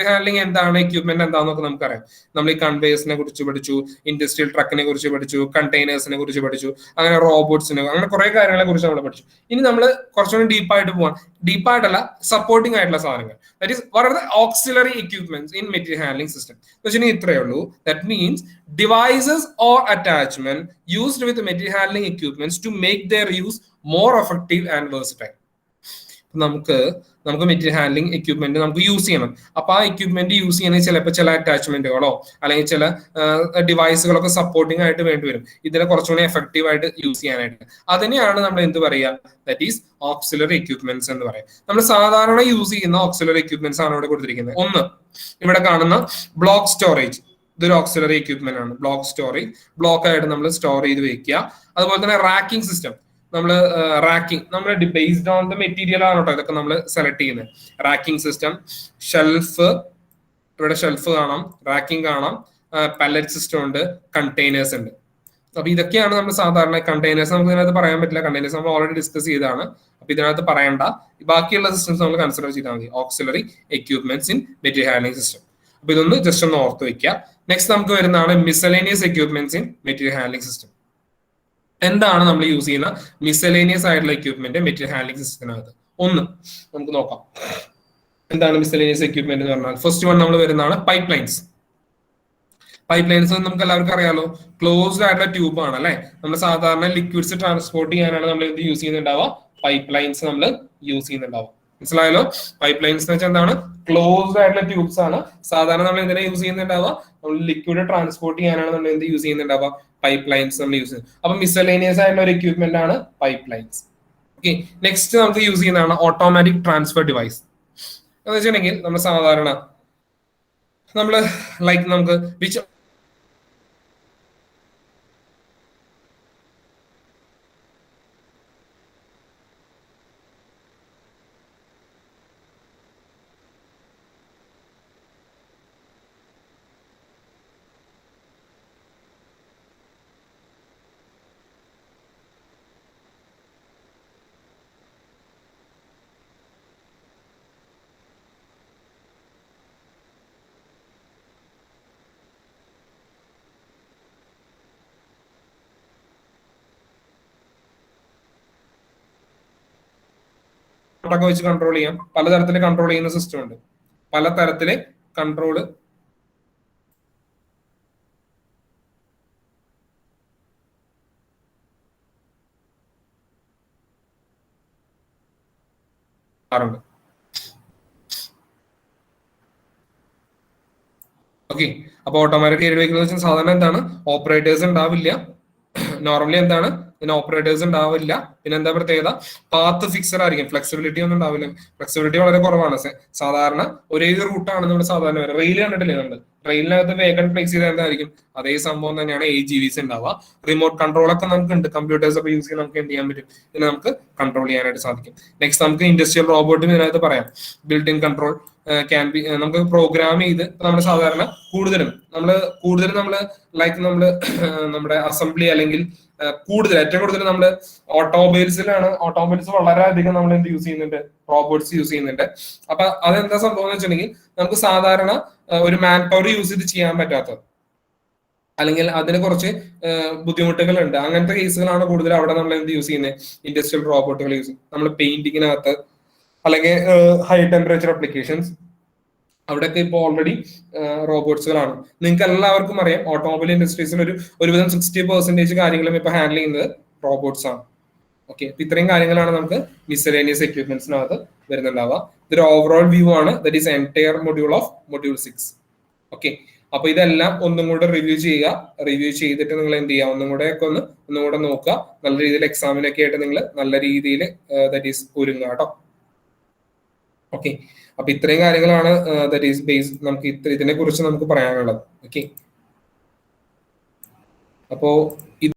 ഹാൻഡ്ലിംഗ് എന്താണ്, എക്യുപ്മെന്റ് എന്താണെന്നൊക്കെ നമുക്കറിയാം. നമ്മൾ ഈ കൺവേഴ്സിനെ കുറിച്ച് പഠിച്ചു, ഇൻഡസ്ട്രിയൽ ട്രക്കിനെ കുറിച്ച് പഠിച്ചു, കണ്ടെയ്നേഴ്സിനെ കുറിച്ച് പഠിച്ചു, അങ്ങനെ റോബോട്ട്സിനെ, അങ്ങനെ കുറെ കാര്യങ്ങളെ കുറിച്ച് നമ്മൾ പഠിച്ചു. ഇനി നമ്മൾ കുറച്ചുകൂടി ഡീപ്പായിട്ട് പോവാൻ, ഡീപ്പായിട്ടല്ല സപ്പോർട്ടിംഗ് ആയിട്ടുള്ള സാധനങ്ങൾ, that is what are the auxiliary equipments in material handling system എന്ന് വെച്ചിട്ടുണ്ടെങ്കിൽ ഇത്രയേ ഉള്ളൂ. That means devices or attachment used with material handling equipments to make their use more effective and versatile. നമുക്ക് മെറ്റീരിയൽ ഹാൻഡ്ലിംഗ് എക്യുപ്മെന്റ് നമുക്ക് use ചെയ്യണം. അപ്പൊ ആ equipment use ചെയ്യുന്നത് ചിലപ്പോൾ ചില അറ്റാച്ച്മെന്റുകളോ അല്ലെങ്കിൽ ചില ഡിവൈസുകളൊക്കെ സപ്പോർട്ടിംഗ് ആയിട്ട് വേണ്ടി വരും, ഇതിനെ കുറച്ചുകൂടി എഫക്റ്റീവ് ആയിട്ട് യൂസ് ചെയ്യാനായിട്ട്. അതിനെയാണ് നമ്മൾ എന്ത് പറയുക, ദാറ്റ് ഈസ് ഓക്സിലറി എക്യുപ്മെന്റ്സ് എന്ന് പറയാം. നമ്മൾ സാധാരണ യൂസ് ചെയ്യുന്ന ഓക്സിലറി എക്യുപ്മെന്റ്സ് ആണ് ഇവിടെ കൊടുത്തിരിക്കുന്നത്. ഒന്ന് ഇവിടെ കാണുന്ന ബ്ലോക്ക് സ്റ്റോറേജ്, ഇതൊരു ഓക്സിലറി എക്യുപ്മെന്റ് ആണ്. ബ്ലോക്ക് സ്റ്റോറേജ്, ബ്ലോക്ക് ആയിട്ട് നമ്മൾ സ്റ്റോർ ചെയ്ത് വെക്കുക. അതുപോലെ തന്നെ റാക്കിംഗ് സിസ്റ്റം, നമ്മൾ റാക്കിംഗ് നമ്മൾ ബേസ്ഡ് ഓൺ ദ മെറ്റീരിയൽ ആണ് കേട്ടോ ഇതൊക്കെ നമ്മൾ സെലക്ട് ചെയ്യുന്നത്. റാക്കിംഗ് സിസ്റ്റം, ഷെൽഫ്, ഇവിടെ ഷെൽഫ് കാണാം, റാക്കിംഗ് കാണാം, പല്ലറ്റ് സിസ്റ്റം ഉണ്ട്, കണ്ടെയ്നേഴ്സ് ഉണ്ട്. അപ്പൊ ഇതൊക്കെയാണ് നമ്മൾ സാധാരണ. കണ്ടെയ്നേഴ്സ് നമുക്ക് ഇതിനകത്ത് പറയാൻ പറ്റില്ല, കണ്ടെയ്നേഴ്സ് നമ്മൾ ഓൾറെഡി ഡിസ്കസ് ചെയ്തതാണ്. അപ്പൊ ഇതിനകത്ത് പറയണ്ട. ബാക്കിയുള്ള സിസ്റ്റംസ് നമ്മൾ കൺസിഡർ ചെയ്താൽ മതി. Auxiliary equipments in material handling system. അപ്പൊ ഇതൊന്ന് ജസ്റ്റ് ഒന്ന് ഓർത്ത് വെക്കുക. നെക്സ്റ്റ് നമുക്ക് വരുന്നതാണ് miscellaneous equipments in material handling system. എന്താണ് നമ്മൾ യൂസ് ചെയ്യുന്ന മിസലേനിയസ് ആയിട്ടുള്ള എക്യുപ്മെന്റ് മെറ്റീരിയൽ ഹാൻഡ്ലിംഗ് സിസ്റ്റത്തിനകത്ത്? ഒന്ന് നമുക്ക് നോക്കാം എന്താണ് മിസലേനിയസ് എക്യുപ്മെന്റ് എന്ന് പറഞ്ഞാൽ. ഫസ്റ്റ് വൺ നമ്മൾ വരുന്നതാണ് പൈപ്പ് ലൈൻസ്. പൈപ്പ് ലൈൻസ് നമുക്ക് എല്ലാവർക്കും അറിയാലോ, ക്ലോസ്ഡ് ആയിട്ടുള്ള ട്യൂബ് ആണ് അല്ലെ. നമ്മൾ സാധാരണ ലിക്വിഡ്സ് ട്രാൻസ്പോർട്ട് ചെയ്യാനാണ് നമ്മൾ ഇത് യൂസ് ചെയ്യുന്നുണ്ടാവുക. പൈപ്പ് ലൈൻസ് നമ്മൾ യൂസ് ചെയ്യുന്നുണ്ടാവുക. മനസ്സിലായല്ലോ? പൈപ്പ് ലൈൻസ് എന്ന് വെച്ചാൽ എന്താണ്, ക്ലോസ്ഡ് ആയിട്ടുള്ള ട്യൂബ്സ് ആണ്. സാധാരണ നമ്മൾ എന്തിനാ യൂസ് ചെയ്യുന്നുണ്ടാവുക, നമ്മൾ ലിക്വിഡ് ട്രാൻസ്പോർട്ട് ചെയ്യാനാണ് നമ്മൾ എന്ത് യൂസ് ചെയ്യുന്നുണ്ടാവുക, പൈപ്പ് ലൈൻസ് നമ്മൾ യൂസ് ചെയ്യുന്നത്. അപ്പൊ മിസലേനിയസ് ആയിട്ടുള്ള ഒരു എക്യുപ്മെന്റ് ആണ് പൈപ്പ് ലൈൻസ്. ഓക്കെ, നെക്സ്റ്റ് നമുക്ക് യൂസ് ചെയ്യുന്നതാണ് ഓട്ടോമാറ്റിക് ട്രാൻസ്ഫർ ഡിവൈസ്. എന്ന് വെച്ചിട്ടുണ്ടെങ്കിൽ നമ്മൾ സാധാരണ നമുക്ക് വിച്ച് ഒക്കെ വെച്ച് കൺട്രോൾ ചെയ്യാം. പലതരത്തിൽ കൺട്രോൾ ചെയ്യുന്ന സിസ്റ്റം ഉണ്ട്. പലതരത്തില് കൺട്രോള് ഉണ്ട്. ഓക്കെ, അപ്പൊ ഓട്ടോമാറ്റിക് എയർ വെഹിക്കിൾ വെച്ചാൽ സാധാരണ എന്താണ്, ഓപ്പറേറ്റേഴ്സ് ഉണ്ടാവില്ല. നോർമലി എന്താണ്, ഇതിന് ഓപ്പറേറ്റേഴ്സ് ഉണ്ടാവില്ല. പിന്നെ എന്താ പ്രത്യേകത, പാത്ത് ഫിക്സർ ആയിരിക്കും, ഫ്ലെക്സിബിലിറ്റി ഒന്നും ഉണ്ടാവില്ല. ഫ്ലെക്സിബിലിറ്റി വളരെ കുറവാണ്. സാധാരണ ഒരേ റൂട്ടാണ് നമ്മൾ സാധാരണ വരെ. റെയിൽ കണ്ടിട്ടില്ലേ നമ്മൾ, റെയിലിനകത്ത് വേഗം പ്ലേസ് ചെയ്താൽ എന്തായിരിക്കും, അതേ സംഭവം തന്നെയാണ് AGVs ഉണ്ടാവുക. റിമോട്ട് കൺട്രോൾ ഒക്കെ നമുക്ക് ഉണ്ട്, കമ്പ്യൂട്ടേഴ്സ് ഒക്കെ യൂസ് ചെയ്ത് നമുക്ക് എന്ത് ചെയ്യാൻ പറ്റും, ഇതിനെ നമുക്ക് കൺട്രോൾ ചെയ്യാനായിട്ട് സാധിക്കും. നെക്സ്റ്റ് നമുക്ക് ഇൻഡസ്ട്രിയൽ റോബോട്ടും ഇതിനകത്ത് പറയാം. Built in control, can be നമുക്ക് പ്രോഗ്രാം ചെയ്ത് നമ്മൾ സാധാരണ കൂടുതലും നമ്മൾ ലൈക്ക് നമ്മൾ നമ്മുടെ അസംബ്ലി അല്ലെങ്കിൽ ഏറ്റവും കൂടുതൽ നമ്മൾ ഓട്ടോമൊബൈൽസ് വളരെയധികം നമ്മൾ എന്ത് യൂസ് ചെയ്യുന്നുണ്ട്, റോബോട്ട്സ് യൂസ് ചെയ്യുന്നുണ്ട്. അപ്പൊ അതെന്താ സംഭവം എന്ന് വെച്ചിട്ടുണ്ടെങ്കിൽ നമുക്ക് സാധാരണ ഒരു മാൻ പവർ യൂസ് ചെയ്ത് ചെയ്യാൻ പറ്റാത്തത്, അല്ലെങ്കിൽ അതിന് കുറച്ച് ബുദ്ധിമുട്ടുകളുണ്ട്. അങ്ങനത്തെ കേസുകളാണ് കൂടുതൽ അവിടെ നമ്മൾ എന്ത് യൂസ് ചെയ്യുന്നത്, ഇൻഡസ്ട്രിയൽ റോബോട്ടുകൾ യൂസ് ചെയ്യും. നമ്മൾ പെയിന്റിങ്ങിനകത്ത് അല്ലെങ്കിൽ ഹൈ ടെമ്പറേച്ചർ അപ്ലിക്കേഷൻസ് അവിടെയൊക്കെ ഇപ്പോൾ ഓൾറെഡി റോബോട്ട്സുകളാണ്. നിങ്ങൾക്ക് എല്ലാവർക്കും അറിയാം ഓട്ടോമൊബൈൽ ഇൻഡസ്ട്രീസിൽ ഒരുവിധം 60% കാര്യങ്ങളും ഇപ്പൊ ഹാൻഡിൽ ചെയ്യുന്നത് റോബോട്ട്സ് ആണ്. ഓക്കെ, അപ്പൊ ഇത്രയും കാര്യങ്ങളാണ് നമുക്ക് മിസലേനിയസ് എക്യുപ്മെന്റ്സിനകത്ത് വരുന്നുണ്ടാവുക. ഇതൊരു ഓവറോൾ വ്യൂ ആണ്, that is entire module of module 6. Okay, അപ്പൊ ഇതെല്ലാം ഒന്നും കൂടെ റിവ്യൂ ചെയ്യുക. റിവ്യൂ ചെയ്തിട്ട് നിങ്ങൾ എന്ത് ചെയ്യുക, ഒന്നും കൂടെ നോക്കുക. നല്ല രീതിയിൽ എക്സാമിനൊക്കെ ആയിട്ട് നിങ്ങൾ നല്ല രീതിയിൽ ദറ്റ് ഈസ് ഒരുങ്ങുക കേട്ടോ. ഓക്കെ, അപ്പൊ ഇത്രയും കാര്യങ്ങളാണ് ദറ്റ് ഈസ് ബേസ് നമുക്ക് ഇതിനെ കുറിച്ച് നമുക്ക് പറയാനുള്ളത്. ഓക്കെ, അപ്പോ